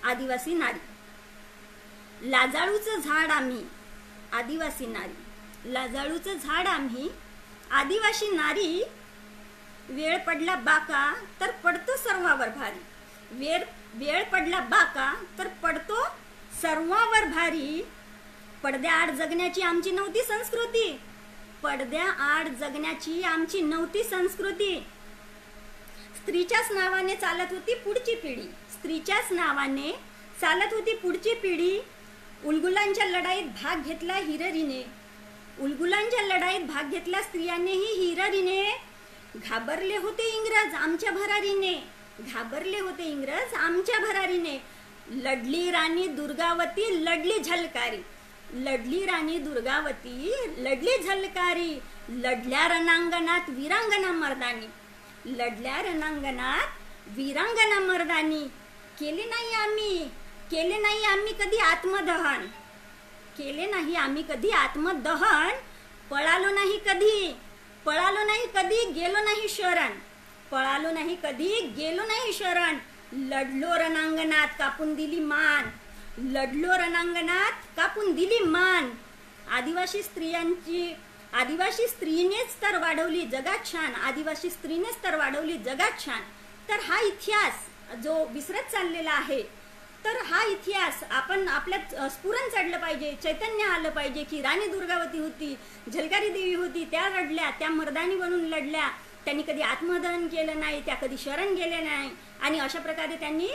आदिवासी नारी. लाजाळूचं झाड आम्ही आदिवासी नारी, लाजाळूचं झाड आम्ही आदिवासी नारी, वेळ पडला बाका तर पडतो सर्वावर भारी, वेळ पडला बाका तर पडतो सर्वावर भारी. पडद्याआड जगण्याची आमची नव्हती संस्कृती, पडद्याआड जगण्याची आमची नव्हती संस्कृती. स्त्रीच्याच नावाने चालत होती पुढची पिढी, स्त्रीच्याच नावाने चालत होती पुढची पिढी. उलगुलांच्या लढाईत भाग घेतला हिररीने, उलगुलांच्या लढाईत भाग घेतला स्त्रियांनीही हिररीने. घाबरले होते इंग्रज आमच्या भरारीने, घाबरले होते इंग्रज आमच्या भरारीने. लढली राणी दुर्गावती लढली झलकारी, लढली राणी दुर्गावती लढली झलकारी. लढल्या रणांगणात वीरांगना मर्दानी, लढल्या रणांगणात वीरांगना मर्दानी. केले नाही आम्ही कधी आत्मदहन, केले नाही आम्ही कधी आत्मदहन. पळालो नाही कधी गेलो नाही शरण, पळालो नाही कधी गेलो नाही शरण. लढलो रणांगणात कापून दिली मान, लढलो रणांगणात कापून दिली मान. आदिवासी स्त्रीनेच तर वाढवली जगात शान, आदिवासी स्त्रीनेच तर वाढवली जगात शान. तर हा इतिहास जो विसरत चाललेला आहे, तर हा इतिहास आपण आपल्यात स्फुरण चढलं पाहिजे, चैतन्य आलं पाहिजे की राणी दुर्गावती होती, झलकारी देवी होती, त्या लढल्या, त्या मर्दानी बनून लढल्या, त्यांनी कधी आत्मदहन केलं नाही, त्या कधी शरण गेले नाही आणि अशा प्रकारे त्यांनी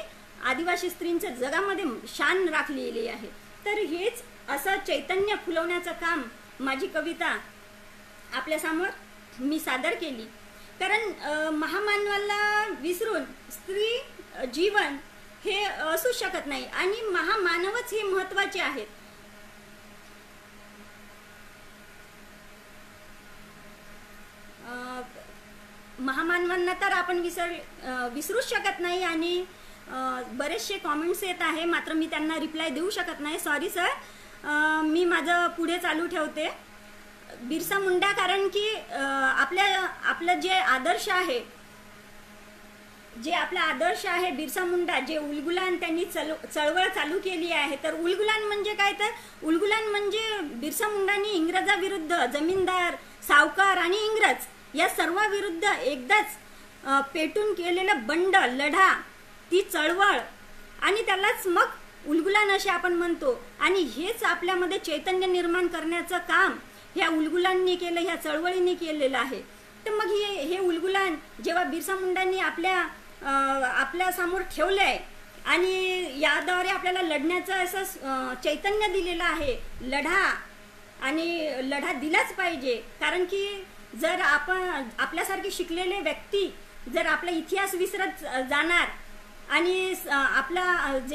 आदिवासी स्त्रींचं जगामध्ये शान राखलेली आहे. तर हेच असं चैतन्य फुलवण्याचं काम माझी कविता आपल्यासमोर मी सादर केली. कारण महामानवाला विसरून स्त्री जीवन हे असू शकत नाही आणि महामानवच हे महत्त्वाचे आहेत. महामानवांना तर आपण विसरूच शकत नाही आणि बरेचसे कॉमेंट्स येत आहे, मात्र मी त्यांना रिप्लाय देऊ शकत नाही. Sorry sir. मी माझं पुढे चालू ठेवते. बिरसा मुंडा, कारण की आपलं जे आदर्श आहे, बिरसा मुंडा, जे उलगुलान त्यांनी चळवळ चालू केली आहे. तर उलगुलान म्हणजे काय? तर उलगुलान म्हणजे बिरसा मुंडांनी इंग्रजाविरुद्ध, जमीनदार, सावकार आणि इंग्रज या सर्वांविरुद्ध एकदाच पेटून केलेलं बंड, लढा, ती चळवळ, आणि त्यालाच मग उलगुलान असे आपण म्हणतो. आणि हेच आपल्यामध्ये चैतन्य निर्माण करण्याचं काम ह्या उलगुलांनी केलं, ह्या चळवळींनी केलेलं आहे. तर मग हे उलगुलान जेव्हा बिरसा मुंडांनी आपल्या समोर ठेवलं आहे आणि याद्वारे आपल्याला लढण्याचं असं चैतन्य दिलेलं आहे, लढा दिलाच पाहिजे. कारण की जर आपल्यासारखे शिकलेले व्यक्ती जर आपला इतिहास विसरत जाणार आणि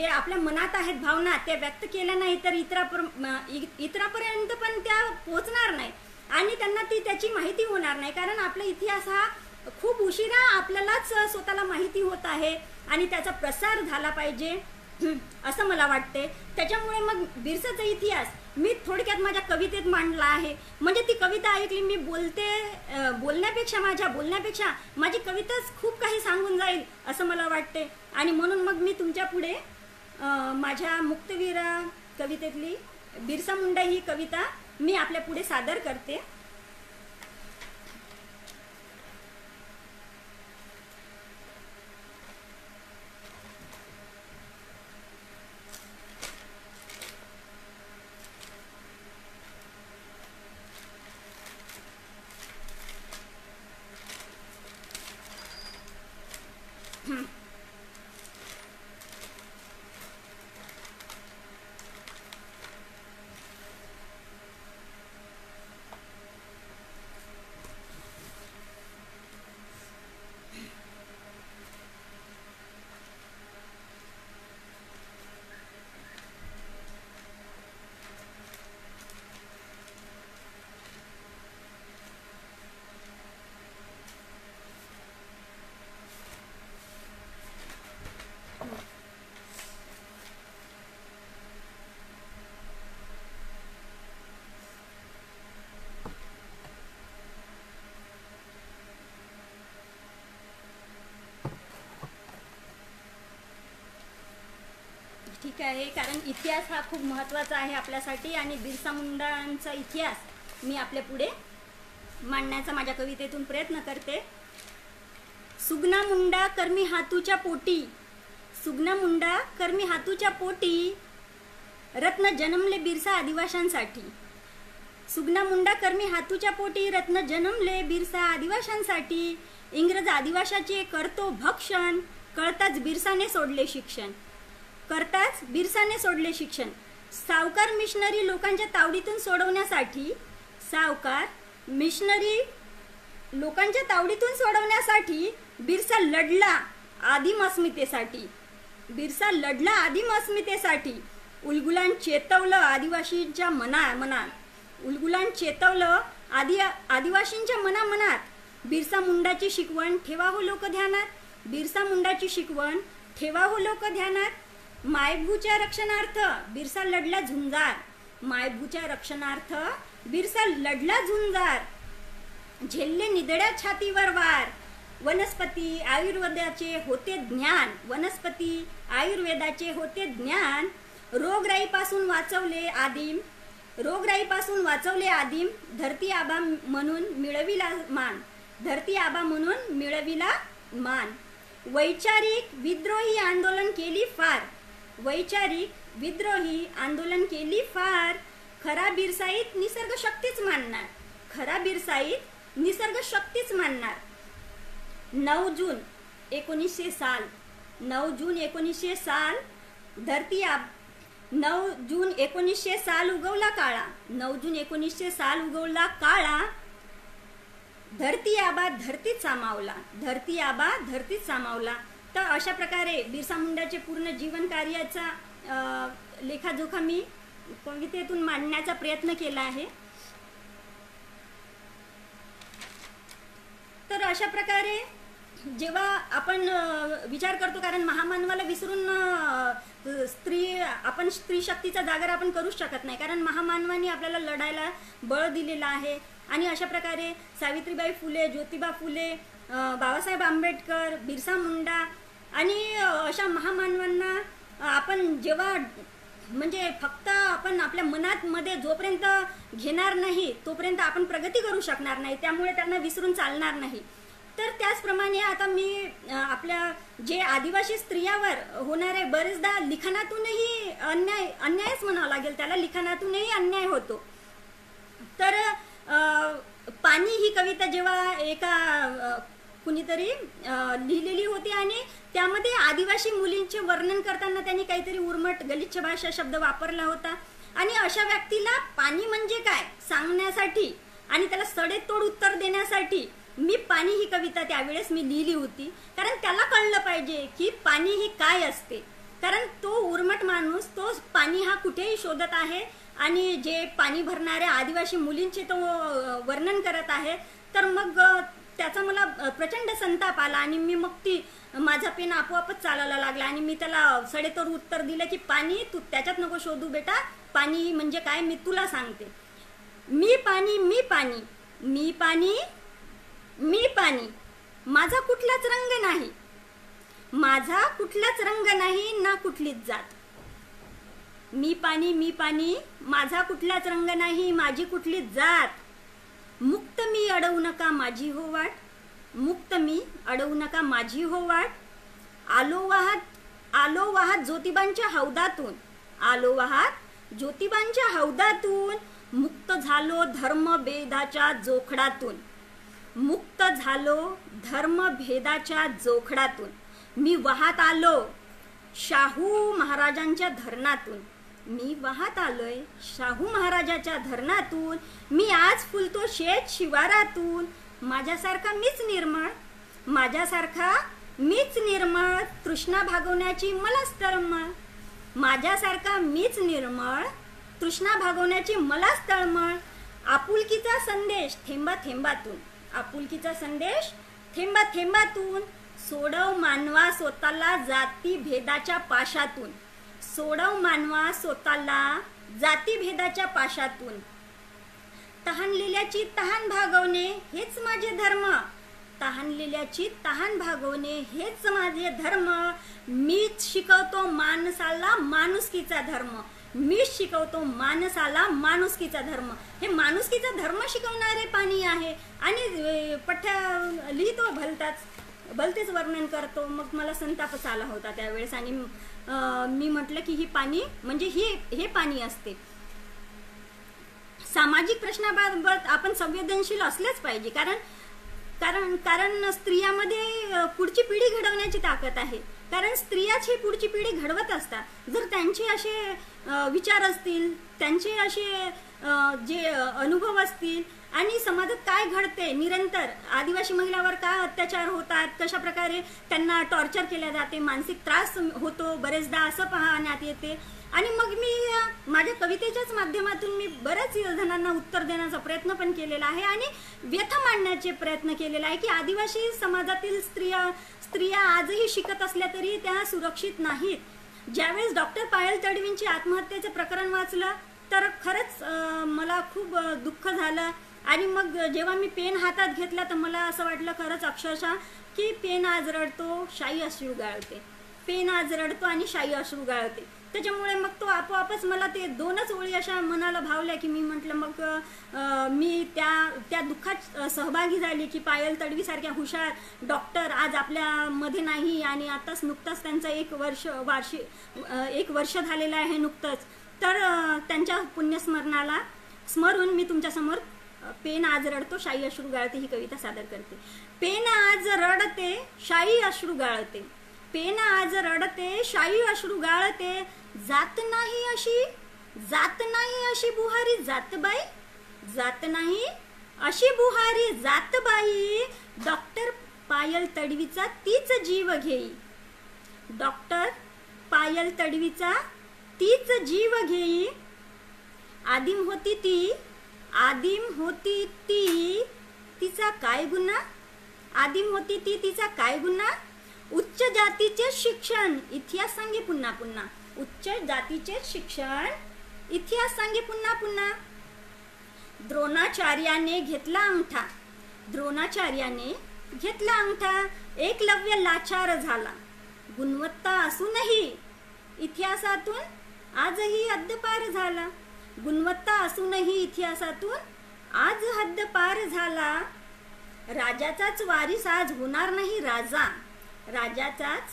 आपल्या मनात आहेत भावना त्या व्यक्त केल्या नाही तर इतरापर्यंत पण त्या पोहोचणार नाही आणि त्यांना त्याची माहिती होणार नाही. कारण आपला इतिहास हा खूप उशिरा आपल्यालाच स्वतःला माहिती होत आहे आणि त्याचा प्रसार झाला पाहिजे असं मला वाटते. त्याच्यामुळे मग बिरसाचा इतिहास मी थोडक्यात माझ्या कवितेत मांडला आहे. म्हणजे ती कविता ऐकली, मी माझ्या बोलण्यापेक्षा माझी कविताच खूप काही सांगून जाईल असं मला वाटते. आणि म्हणून मग मी तुमच्या पुढे माझ्या मुक्तवीरा कवितेतली बिरसा मुंडा ही कविता मी आपल्या पुढे सादर करते. ठीक आहे. कारण इतिहास हा खूप महत्त्वाचा आहे आपल्यासाठी आणि बिरसा मुंडांचा इतिहास मी आपल्या पुढे मांडण्याचा माझ्या कवितेतून प्रयत्न करते. सुगना मुंडा कर्मी हातूच्या पोटी, सुगना मुंडा कर्मी हातूच्या पोटी, रत्न जन्मले बिरसा आदिवाशांसाठी. सुगना मुंडा कर्मी हातूच्या पोटी, रत्न जन्मले बिरसा आदिवाशांसाठी. इंग्रज आदिवाशाचे करतो भक्षण, कळताच बिरसाने सोडले शिक्षण, करताच बिरसाने सोडले शिक्षण. सावकार मिशनरी लोकांच्या तावडीतून सोडवण्यासाठी, सावकार मिशनरी लोकांच्या तावडीतून सोडवण्यासाठी बिरसा लढला आदिम अस्मितेसाठी, बिरसा लढला आदिम अस्मितेसाठी. उलगुलान चेतवलं आदिवासींच्या मनात, उलगुलान चेतवलं आदिवासींच्या मनात. बिरसा मुंडाची शिकवण ठेवा हो लोक ध्यानात, बिरसा मुंडाची शिकवण ठेवा हो लोक ध्यानात. मायभूच्या रक्षणार्थ बिरसा लढला झुंजार, मायभूच्या रक्षणार्थ बिरसा लढला झुंजार. झेलले निदड्या छातीवर वार, वनस्पती आयुर्वेदाचे होते ज्ञान, वनस्पती आयुर्वेदाचे होते ज्ञान. रोगराईपासून वाचवले आदिम, रोगराईपासून वाचवले आदिम. धरती आबा म्हणून मिळविला मान, धरती आबा म्हणून मिळविला मान. वैचारिक विद्रोही आंदोलन केली फार, वैचारिक विद्रोही आंदोलन केली फार. खरा बिरसाईत निसर्ग शक्तीच मानणार, खरा बिरसाईत निसर्ग शक्तीच मानणार. 9 जून 1900 साल, 9 जून 1900 साल, 9 जून 1900 साल उगवला काळा, 9 जून 1900 साल उगवला काळा, धरती आबा धरतीत सामावला, धरती आबा धरतीत सामावला. तर अशा प्रकारे बिरसा मुंडाचे पूर्ण जीवन कार्याचा लेखाजोखा मी कवितेतून मांडण्याचा प्रयत्न केला आहे. तर अशा प्रकारे जेव्हा आपण विचार करतो, कारण महामानवाला विसरून आपण स्त्री शक्तीचा जागर आपण करूच शकत नाही, कारण महामानवाने आपल्याला लढायला बळ दिलेलं आहे. आणि अशा प्रकारे सावित्रीबाई फुले, ज्योतिबा फुले, बाबासाहेब आंबेडकर, बिरसा मुंडा आणि अशा महामानवांना आपण जेव्हा म्हणजे फक्त आपण आपल्या मनात मध्ये जोपर्यंत घेणार नाही तोपर्यंत आपण प्रगती करू शकणार नाही, त्यामुळे त्यांना विसरून चालणार नाही. तर त्याचप्रमाणे आता मी आपल्या जे आदिवासी स्त्रियावर होणारे बरेचदा लिखाणातूनही अन्यायच म्हणावं लागेल त्याला, लिखाणातूनही अन्याय होतो. तर पाणी ही कविता जेव्हा एका कुणीतरी लिहिलेली होती आणि त्यामध्ये आदिवासी मुलींचे वर्णन करताना त्यांनी काहीतरी उर्मट गलिच्छ भाषा शब्द वापरला होता. आणि अशा व्यक्तीला पाणी म्हणजे काय सांगण्यासाठी आणि त्याला सडेतोड उत्तर देण्यासाठी मी पाणी ही कविता त्यावेळेस मी लिहिली होती, कारण त्याला कळलं पाहिजे की पाणी ही काय असते. कारण तो उर्मट माणूस तो पाणी हा कुठेही शोधत आहे आणि जे पाणी भरणाऱ्या आदिवासी मुलींचे तो वर्णन करत आहे. तर मग त्याचा मला प्रचंड संताप आला आणि मी मग माझा पेन आपोआपच चालायला लागला आणि मी त्याला सडेतोड उत्तर दिलं की पाणी तू त्याच्यात नको शोधू बेटा, पाणी म्हणजे काय मी तुला सांगते. मी पाणी, मी पाणी, मी पाणी, मी पाणी, माझा कुठलाच रंग नाही, माझा कुठलाच रंग नाही ना कुठलीच जात. मी पाणी, मी पाणी, माझा कुठलाच रंग नाही, माझी कुठलीच जात. मुक्त मी अडवू नका माझी हो वाट, मुक्त मी अडवू नका माझी हो वाट. आलो वाहत ज्योतिबांच्या हौदातून, आलो वाहत ज्योतिबांच्या हौदातून, मुक्त झालो धर्मभेदाच्या जोखडातून, मुक्त झालो धर्मभेदाच्या जोखडातून. मी वाहत आलो शाहू महाराजांच्या धरणातून, मी वाहत आलोय शाहू महाराजाच्या धरणातून. मी आज फुलतो शेत शिवारातून, माझ्यासारखा मीच निर्मळ, माझ्यासारखा मीच निर्मळ, तृष्णा भागवण्याची मलाच तळमळ, माझ्यासारखा मीच निर्मळ, तृष्णा भागवण्याची मलाच तळमळ. आपुलकीचा संदेश थेंबा थेंबातून, आपुलकीचा संदेश थेंबा थेंबातून, सोडव मानवा स्वतःला जाती भेदाच्या पाशातून, सोडव मानवा स्वतःला जाती भेदाच्या पाशातून. तहानलेल्याची तहान भागवणे हेच माझे धर्म, तहानलेल्याची तहान भागवणे हेच माझे धर्म. मीच शिकवतो माणसाला माणुसकीचा धर्म, मीच शिकवतो माणसाला माणुसकीचा धर्म. हे माणुसकीचा धर्म शिकवणारे पाणी आहे आणि पठ्या लिहितो भलतेच वर्णन करतो. मग मला संतापच आला होता त्यावेळेस आणि मी म्हटलं की ही पाणी म्हणजे हे पाणी असते. सामाजिक प्रश्नाबाबत आपण संवेदनशील असलेच पाहिजे, कारण स्त्रियामध्ये पुढची पिढी घडवण्याची ताकद आहे. कारण स्त्रियाच ही पुढची पिढी घडवत असतात. जर त्यांचे असे विचार असतील, त्यांचे असे जे अनुभव असतील आणि समाजात काय घडते निरंतर, आदिवासी महिलावर काय अत्याचार होतात, कशा प्रकारे त्यांना टॉर्चर केल्या जाते, मानसिक त्रास होतो बरेचदा असं पाहण्यात येते. आणि मग मी माझ्या कवितेच्याच माध्यमातून मी बऱ्याच जणांना उत्तर देण्याचा प्रयत्न पण केलेला आहे आणि व्यथा मांडण्याचे प्रयत्न केलेला आहे की आदिवासी समाजातील स्त्रिया आजही शिकत असल्या तरी त्या सुरक्षित नाहीत. ज्यावेळेस डॉक्टर पायल तडवींची आत्महत्येचे प्रकरण वाचलं तर खरंच मला खूप दुःख झालं. आणि मग जेव्हा मी पेन हातात घेतला तर मला असं वाटलं खरंच अक्षरशः की पेन आज रडतो शाई अश्रू गाळते, पेन आज रडतो आणि शाई अश्रू गाळते. त्याच्यामुळे मग तो आपोआपच मला ते दोनच ओळी अशा मनाला भावल्या की मी म्हटलं मग मी त्या दुःखात सहभागी झाली की पायल तडवीसारख्या हुशार डॉक्टर आज आपल्यामध्ये नाही आणि आताच नुकताच त्यांचा 1 वर्ष झालेलं आहे नुकतंच. तर त्यांच्या पुण्यस्मरणाला स्मरून मी तुमच्यासमोर पेन आज रडतो शाई अश्रू गाळते ही कविता सादर करते. पेन आज रडते शाई अश्रू गाळते, पेन आज रडते शाई अश्रू गाळते, जात नाही अशी बुहारी जातबाई, जात नाही अशी बुहारी जातबाई, डॉक्टर पायल तडवीचा तीच जीव घेई, डॉक्टर पायल तडवीचा तीच जीव घेई, आदिम होती ती तिचा काय गुन्हा, आदिम होती ती तिचा काय गुन्हा, उच्च जातीचे शिक्षण इतिहास सांगे पुन्हा पुन्हा, उच्च जातीचे शिक्षण इतिहास सांगे पुन्हा पुन्हा, द्रोणाचार्याने घेतला अंगठा, द्रोणाचार्याने घेतला अंगठा, एकलव्य लाचार झाला, गुणवत्ता असूनही इतिहासातून आजही हद्दपार झाला, गुणवत्ता असूनही इतिहासातून आज हद्दपार झाला, राजाचाच वारीस आज होणार नाही राजा, राजाचाच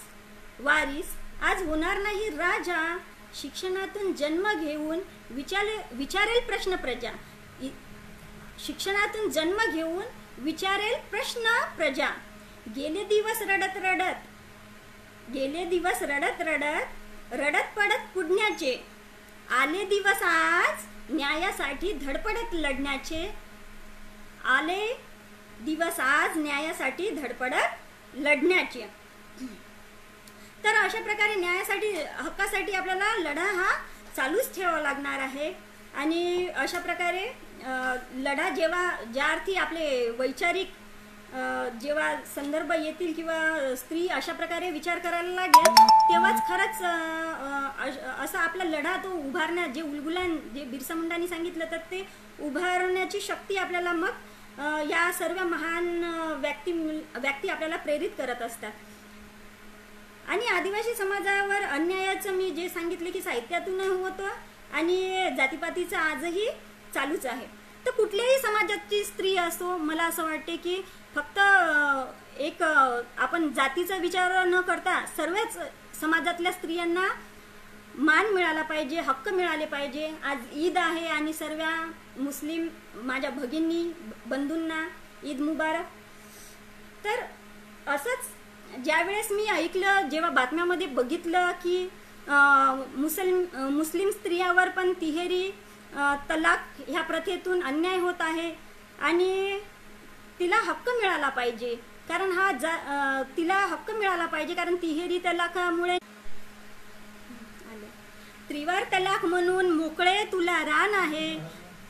वारीस आज होणार नाही राजा, शिक्षणातून जन्म घेऊन विचारेल प्रश्न प्रजा, शिक्षणातून जन्म घेऊन विचारेल प्रश्न प्रजा, गेले दिवस रडत रडत रडत पडत पुढण्याचे, आले दिवस आज न्यायासाठी धडपडत लढण्याचे, आले दिवस आज न्यायासाठी धडपडत लढण्याचे. तर अशा प्रकारे न्यायासाठी हक्कासाठी आपल्याला लढा हा चालूच ठेवावा लागणार आहे. आणि अशा प्रकारे लढा ज्या अर्थी आपले वैचारिक जेव्हा संदर्भ येतील किंवा स्त्री अशा प्रकारे विचार करायला लागेल तेव्हाच खरंच असा आपला लढा तो उभारण्या जे उलगुलान जे बिरसा मुंडांनी सांगितलं तर ते उभारण्याची शक्ती आपल्याला मग या सर्व महान व्यक्ती आपल्याला प्रेरित करत असतात. आणि आदिवासी समाजावर अन्यायाचं मी जे सांगितले की साहित्यातून होतं आणि जातीपातीचं आजही चालूच आहे. तर कुठल्याही समाजाची स्त्री असो, मला असं वाटते की फक्त एक आपण जातीचा विचार न करता सर्वच समाजातल्या स्त्रियांना मान मिळाला पाहिजे, हक्क मिळाले पाहिजे. आज ईद आहे आणि सर्व मुस्लिम माझ्या भगिनी बंधूंना ईद मुबारक. तर असंच ज्यावेळेस मी ऐकलं, जेव्हा बातम्यामध्ये बघितलं की मुस्लिम स्त्रियावर पण तिहेरी तलाक ह्या प्रथेतून अन्याय होत आहे आणि तिला हक्क मिळाला पाहिजे, कारण तिला हक्क मिळाला पाहिजे कारण तिहेरी तलाकामुळे त्रिवार तलाक म्हणून मोकळे तुला रान आहे,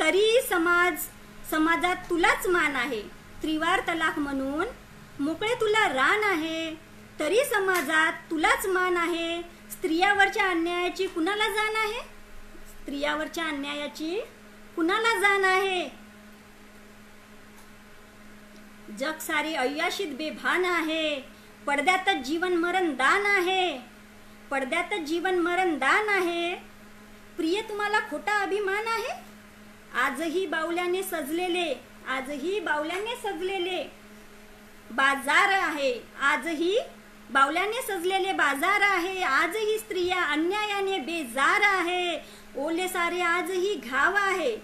तरी समाजात तुलाच मान आहे. त्रिवार तलाक म्हणून मोकळे तुला रान आहे, तरी समाजात तुलाच मान आहे. स्त्रियावरच्या अन्यायाची कुणाला जाण आहे, स्त्रियावरच्या अन्यायाची कुणाला जाण आहे. जग सारे अय्याशीत बेभान आहे, पडद्यातच जीवन मरण दान आहे, पडद्यातच जीवन मरण दान आहे. प्रिय तुम्हाला खोटा अभिमान आहे, आजही बावल्याने सजलेले बाजार आहे, आजही बावल्याने सजलेले बाजार आहे. आजही स्त्रिया अन्यायाने बेजार आहे, ओले सारे आजही घाव आहे,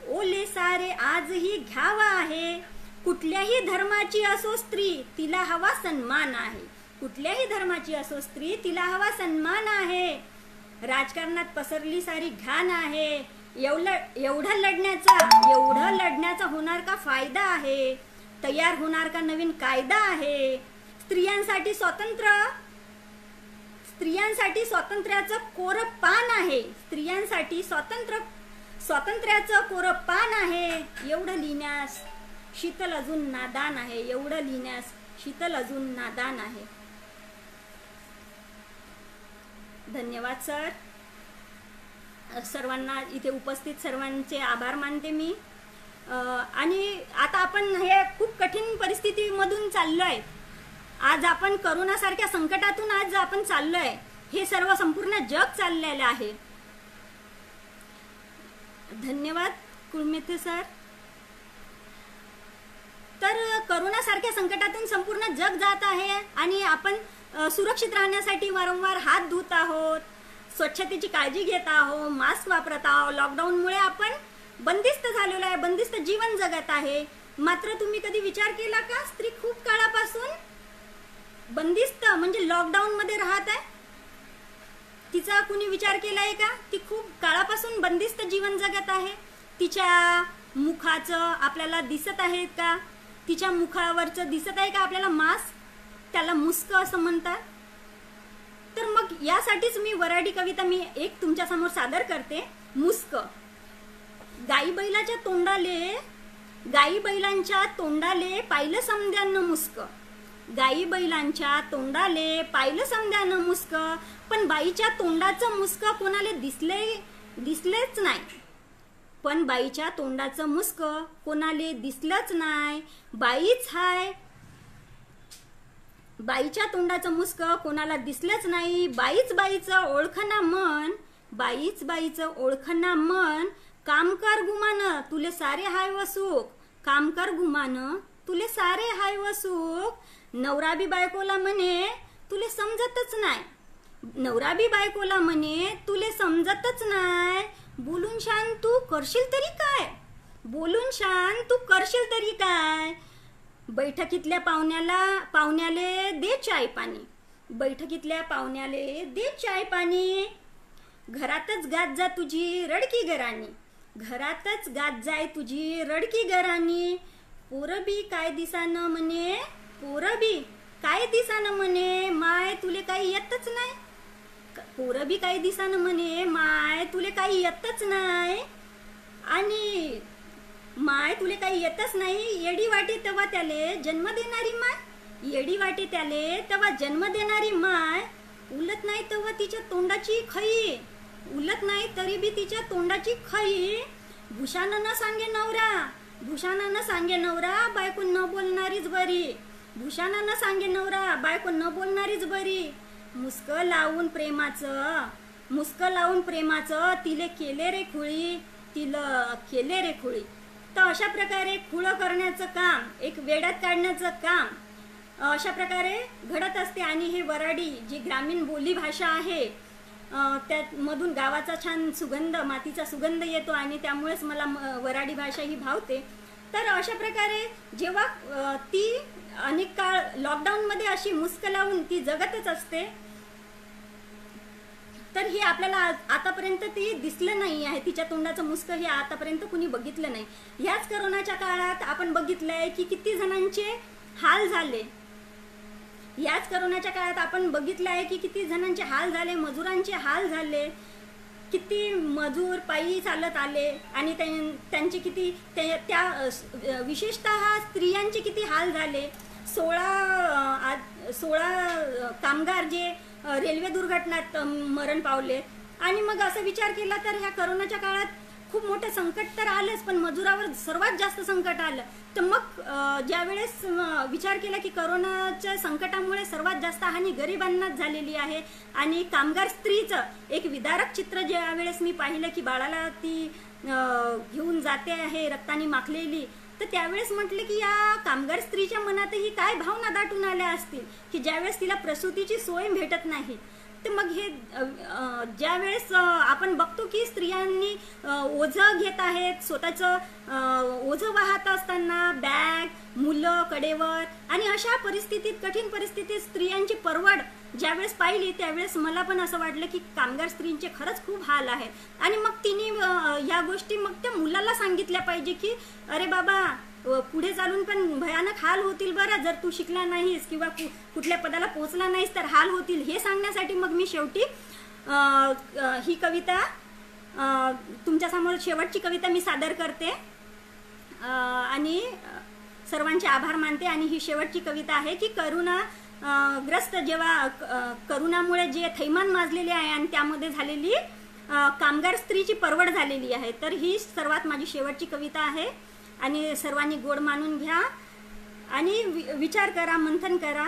ओले सारे आजही घाव आहे. कुठल्याही धर्माची असो स्त्री तिला हवा सन्मान आहे, कुठल्याही धर्माची असो स्त्री तिला हवा सन्मान आहे. राजकारणात पसरली सारी घाण आहे, एवढं लढण्याचा होणार का फायदा आहे, तयार होणार का नवीन कायदा आहे. स्त्रियांसाठी स्वातंत्र्याचं कोरं पान आहे, स्त्रियांसाठी स्वातंत्र्याचं कोरं पान आहे. एवढं लिहिण्यास शीतल अजून नादान आहे, एवढं लिहिण्यास शीतल अजून नादान आहे. धन्यवाद सर. सर्वांना इथे उपस्थित सर्वांचे आभार मानते मी. आणि आता आपण हे खूप कठीण परिस्थितीमधून चाललोय. आज आपण करोनासारख्या संकटातून आज आपण चाललोय. हे सर्व संपूर्ण जग चाललेलं आहे. धन्यवाद कुळमेथे सर. तर करोनासारख्या संकटातून संपूर्ण जग जात आहे आणि आपण सुरक्षित राहण्यासाठी वारंवार हात धुत आहोत, स्वच्छतेची काळजी घेत आहोत, मास्क वापरत आहोत. लॉकडाऊनमुळे आपण बंदिस्त झालेलो आहे, बंदिस्त जीवन जगत आहे. मात्र तुम्ही कधी विचार केला का, स्त्री खूप काळापासून बंदिस्त म्हणजे लॉकडाऊन मध्ये राहत आहे? तिचा कुणी विचार केलाय का? ती खूप काळापासून बंदिस्त जीवन जगत आहे. तिच्या मुखाचं आपल्याला दिसत आहे का? तिच्या मुखावरचं दिसत आहे का आपल्याला मास्क? त्याला मुस्क असं म्हणतात. तर मग यासाठीच मी वऱ्हाडी कविता मी एक तुमच्या समोर सादर करते. मुस्क. गाई बैलांच्या तोंडाले पाहिलं समद्यानं मुस्क. गाई बैलांच्या तोंडाले पाहिलं समद्यानं मुस्क, पण बाईच्या तोंडाचं मुस्क कोणाला दिसलेच नाही. पण बाईच्या तोंडाचं मुस्क कोणाला दिसलंच नाही. बाईच हाय. बाईच्या तोंडाचं मुस्क कोणाला दिसलंच नाही. बाईचं ओळखना मन. बाईचं ओळखना मन. काम कर गुमान तुले सारे हाय व सुख. काम कर गुमान तुले सारे हाय व सुख. नवरा बी बायकोला म्हणे तुले समजतच नाही. नवरा बी बायकोला म्हणे तुले समजतच नाही. बोलून शान तू करशील तरी काय. बोलून शान तू करशील तरी काय. बैठकीतल्या पाहुण्याले दे चाय पाणी. बैठकीतल्या पाहुण्याले दे चाय पाणी. घरातच गात जा तुझी रडकी घराणी. घरातच गात जाय तुझी रडकी घराणी. पोरबी काय दिसानं म्हणे. पोरबी काय दिसानं म्हणे माय तुले काही येतच नाही. पोरबी काय दिसानं म्हणे माय तुले काही येतच नाही. आणि माय तुले काही येतच नाही. येडी वाटे तेव्हा त्याले जन्म देणारी माय. येडी वाटे त्याले तेव्हा जन्म देणारी माय. उलत नाही तेव्हा तिच्या तोंडाची खई. उलत नाही तरी बी तिच्या तोंडाची खई. भूषानं सांगे नवरा. भूषानं सांगे नवरा बायको न बोलणारीच बरी. भूषानं सांगे नवरा बायको न बोलणारीच बरी. मुस्क लावून प्रेमाचं तिले केले रे खुळी. तिला केले रे खुळी. तर अशा प्रकारे खुळं करण्याचं काम, एक वेड्यात काढण्याचं काम अशा प्रकारे घडत असते. आणि हे वऱ्हाडी जी ग्रामीण बोली भाषा आहे त्यामधून गावाचा छान सुगंध, मातीचा सुगंध येतो आणि त्यामुळेच मला वऱ्हाडी भाषा ही भावते. तर अशा प्रकारे जेव्हा ती अनेक काळ लॉकडाऊनमध्ये अशी मुस्क लावून ती जगतच असते, तर हे आपल्याला आतापर्यंत ती दिसलं नाही आहे. तिच्या तोंडाचं मुस्क हे आतापर्यंत कुणी बघितलं नाही. ह्याच करोनाच्या काळात आपण बघितलंय की किती जणांचे हाल झाले. याच करोनाच्या काळात आपण बघितलं आहे की किती जणांचे हाल झाले. मजुरांचे हाल झाले. किती मजूर पायी चालत आले आणि त्यांचे किती त्या विशेषतः स्त्रियांचे किती हाल झाले. 16 कामगार जे रेल्वे दुर्घटनेत मरण पावले. आणि मग असं विचार केला तर ह्या करोनाच्या काळात खूप मोठं संकट तर आलंच, पण मजुरावर सर्वात जास्त संकट आलं. तर मग ज्यावेळेस विचार केला की करोनाच्या संकटामुळे सर्वात जास्त हानी गरिबांनाच झालेली आहे आणि कामगार स्त्रीचं एक विदारक चित्र ज्यावेळेस मी पाहिलं की बाळाला ती घेऊन जाते आहे रक्ताने माखलेली, तर त्यावेळेस म्हटलं की या कामगार स्त्रीच्या मनातही काय भावना दाटून आल्या असतील की ज्यावेळेस तिला प्रसूतीची सोय भेटत नाही. तर मग हे ज्यावेळेस आपण बघतो की स्त्रियांनी ओझं घेत आहेत, स्वतःचं ओझं वाहत असताना बॅग, मुलं कडेवर, आणि अशा परिस्थितीत, कठीण परिस्थितीत स्त्रियांची परवड ज्यावेळेस पाहिली त्यावेळेस मला पण असं वाटलं की कामगार स्त्रींचे खरंच खूप हाल आहेत. आणि मग तिने या गोष्टी मग त्या मुलाला सांगितल्या पाहिजे की अरे बाबा पुढे चालून पण भयानक हाल होतील बरं, जर तू शिकला नाहीस किंवा कुठल्या पदाला पोहोचला नाहीस तर हाल होतील. हे सांगण्यासाठी मग मी शेवटी ही कविता तुमच्यासमोर शेवटची कविता मी सादर करते आणि सर्वांचे आभार मानते. आणि ही शेवटची कविता आहे की ग्रस्त जेव्हा करोनामुळे जे थैमान माजलेले आहे आणि त्यामध्ये झालेली कामगार स्त्रीची परवड झालेली आहे, तर ही सर्वात माझी शेवटची कविता आहे. आणि सर्वांनी गोड मानून घ्या आणि विचार करा, मंथन करा.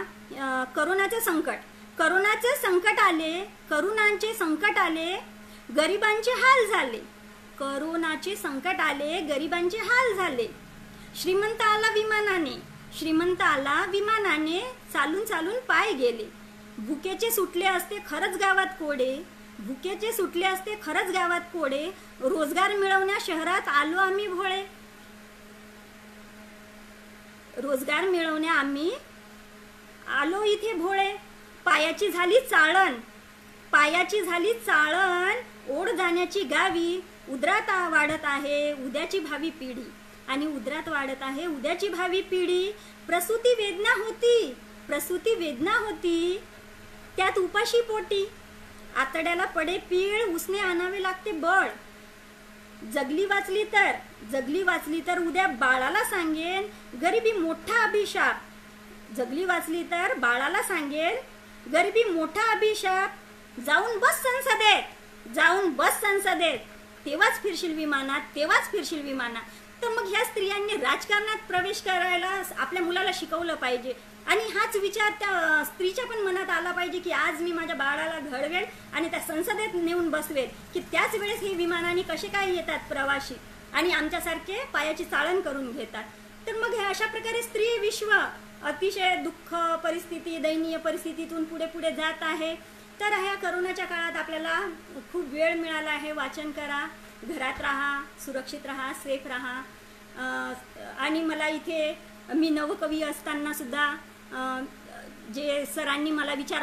करोनाचे संकट आले, करोनाचे संकट आले, गरिबांचे हाल झाले. करोनाचे संकट आले, गरिबांचे हाल झाले. श्रीमंत आला विमानाने, चालून पाय गेले. भुकेचे सुटले असते खरंच गावात कोडे, भुकेचे सुटले असते खरंच गावात कोडे, रोजगार मिळवण्या शहरात आलो आम्ही भोळे. रोजगार मिळवण्या आम्ही आलो इथे भोळे. पायाची झाली चाळण, पायाची झाली चाळण, ओढ जाण्याची गावी. उदरात वाढत आहे उद्याची भावी पिढी, आणि उदरात वाढत आहे उद्याची भावी पिढी. प्रसूती वेदना होती, प्रसूती वेदना होती, त्यात उपाशी पोटी. आतड्याला पडे पीळ, उसने आणावे लागते बळ. जगली वाचली तर, जगली वाचली तर उद्या बाळाला सांगेन गरिबी मोठा अभिशाप. जगली वाचली तर बाळाला सांगेन गरिबी मोठा अभिशाप. जाऊन बस संसदेत, जाऊन बस संसदेत, तेव्हाच फिरशील विमानात, तेव्हाच फिरशील विमानात. तर मग ह्या स्त्रियांनी राजकारणात प्रवेश करायला आपल्या मुलाला शिकवलं पाहिजे, आणि हाच विचार त्या स्त्रीच्या पण मनात आला पाहिजे की आज मी माझ्या बाळाला घडवेल आणि त्या संसदेत नेऊन बसवेल, की त्याच वेळेस हे विमानाने कसे काय येतात प्रवासी आणि आमच्यासारखे पायाची चाळण करून घेतात. तर मग हे अशा प्रकारे स्त्री विश्व अतिशय दुःख परिस्थिती, दयनीय परिस्थितीतून पुढे पुढे जात आहे. तर ह्या करोनाच्या काळात आपल्याला खूप वेळ मिळाला आहे. वाचन करा, घरात राहा, सुरक्षित राहा, सेफ राहा. आणि मला इथे मी नवकवी असताना सुद्धा जे सरांनी मला विचार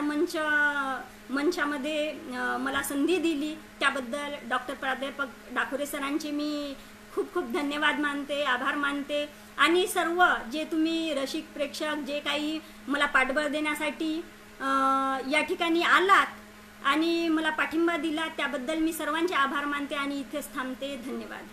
मंचामध्ये मला संधी दिली त्याबद्दल डॉक्टर प्राध्यापक डाखोरे सरांचे मी खूप खूप धन्यवाद मानते, आभार मानते. आणि सर्व जे तुम्ही रसिक प्रेक्षक जे काही मला पाठबळ देण्यासाठी या ठिकाणी आलात आणि मला पाठिंबा दिला त्याबद्दल मी सर्वांचे आभार मानते आणि इथेच थांबते. धन्यवाद.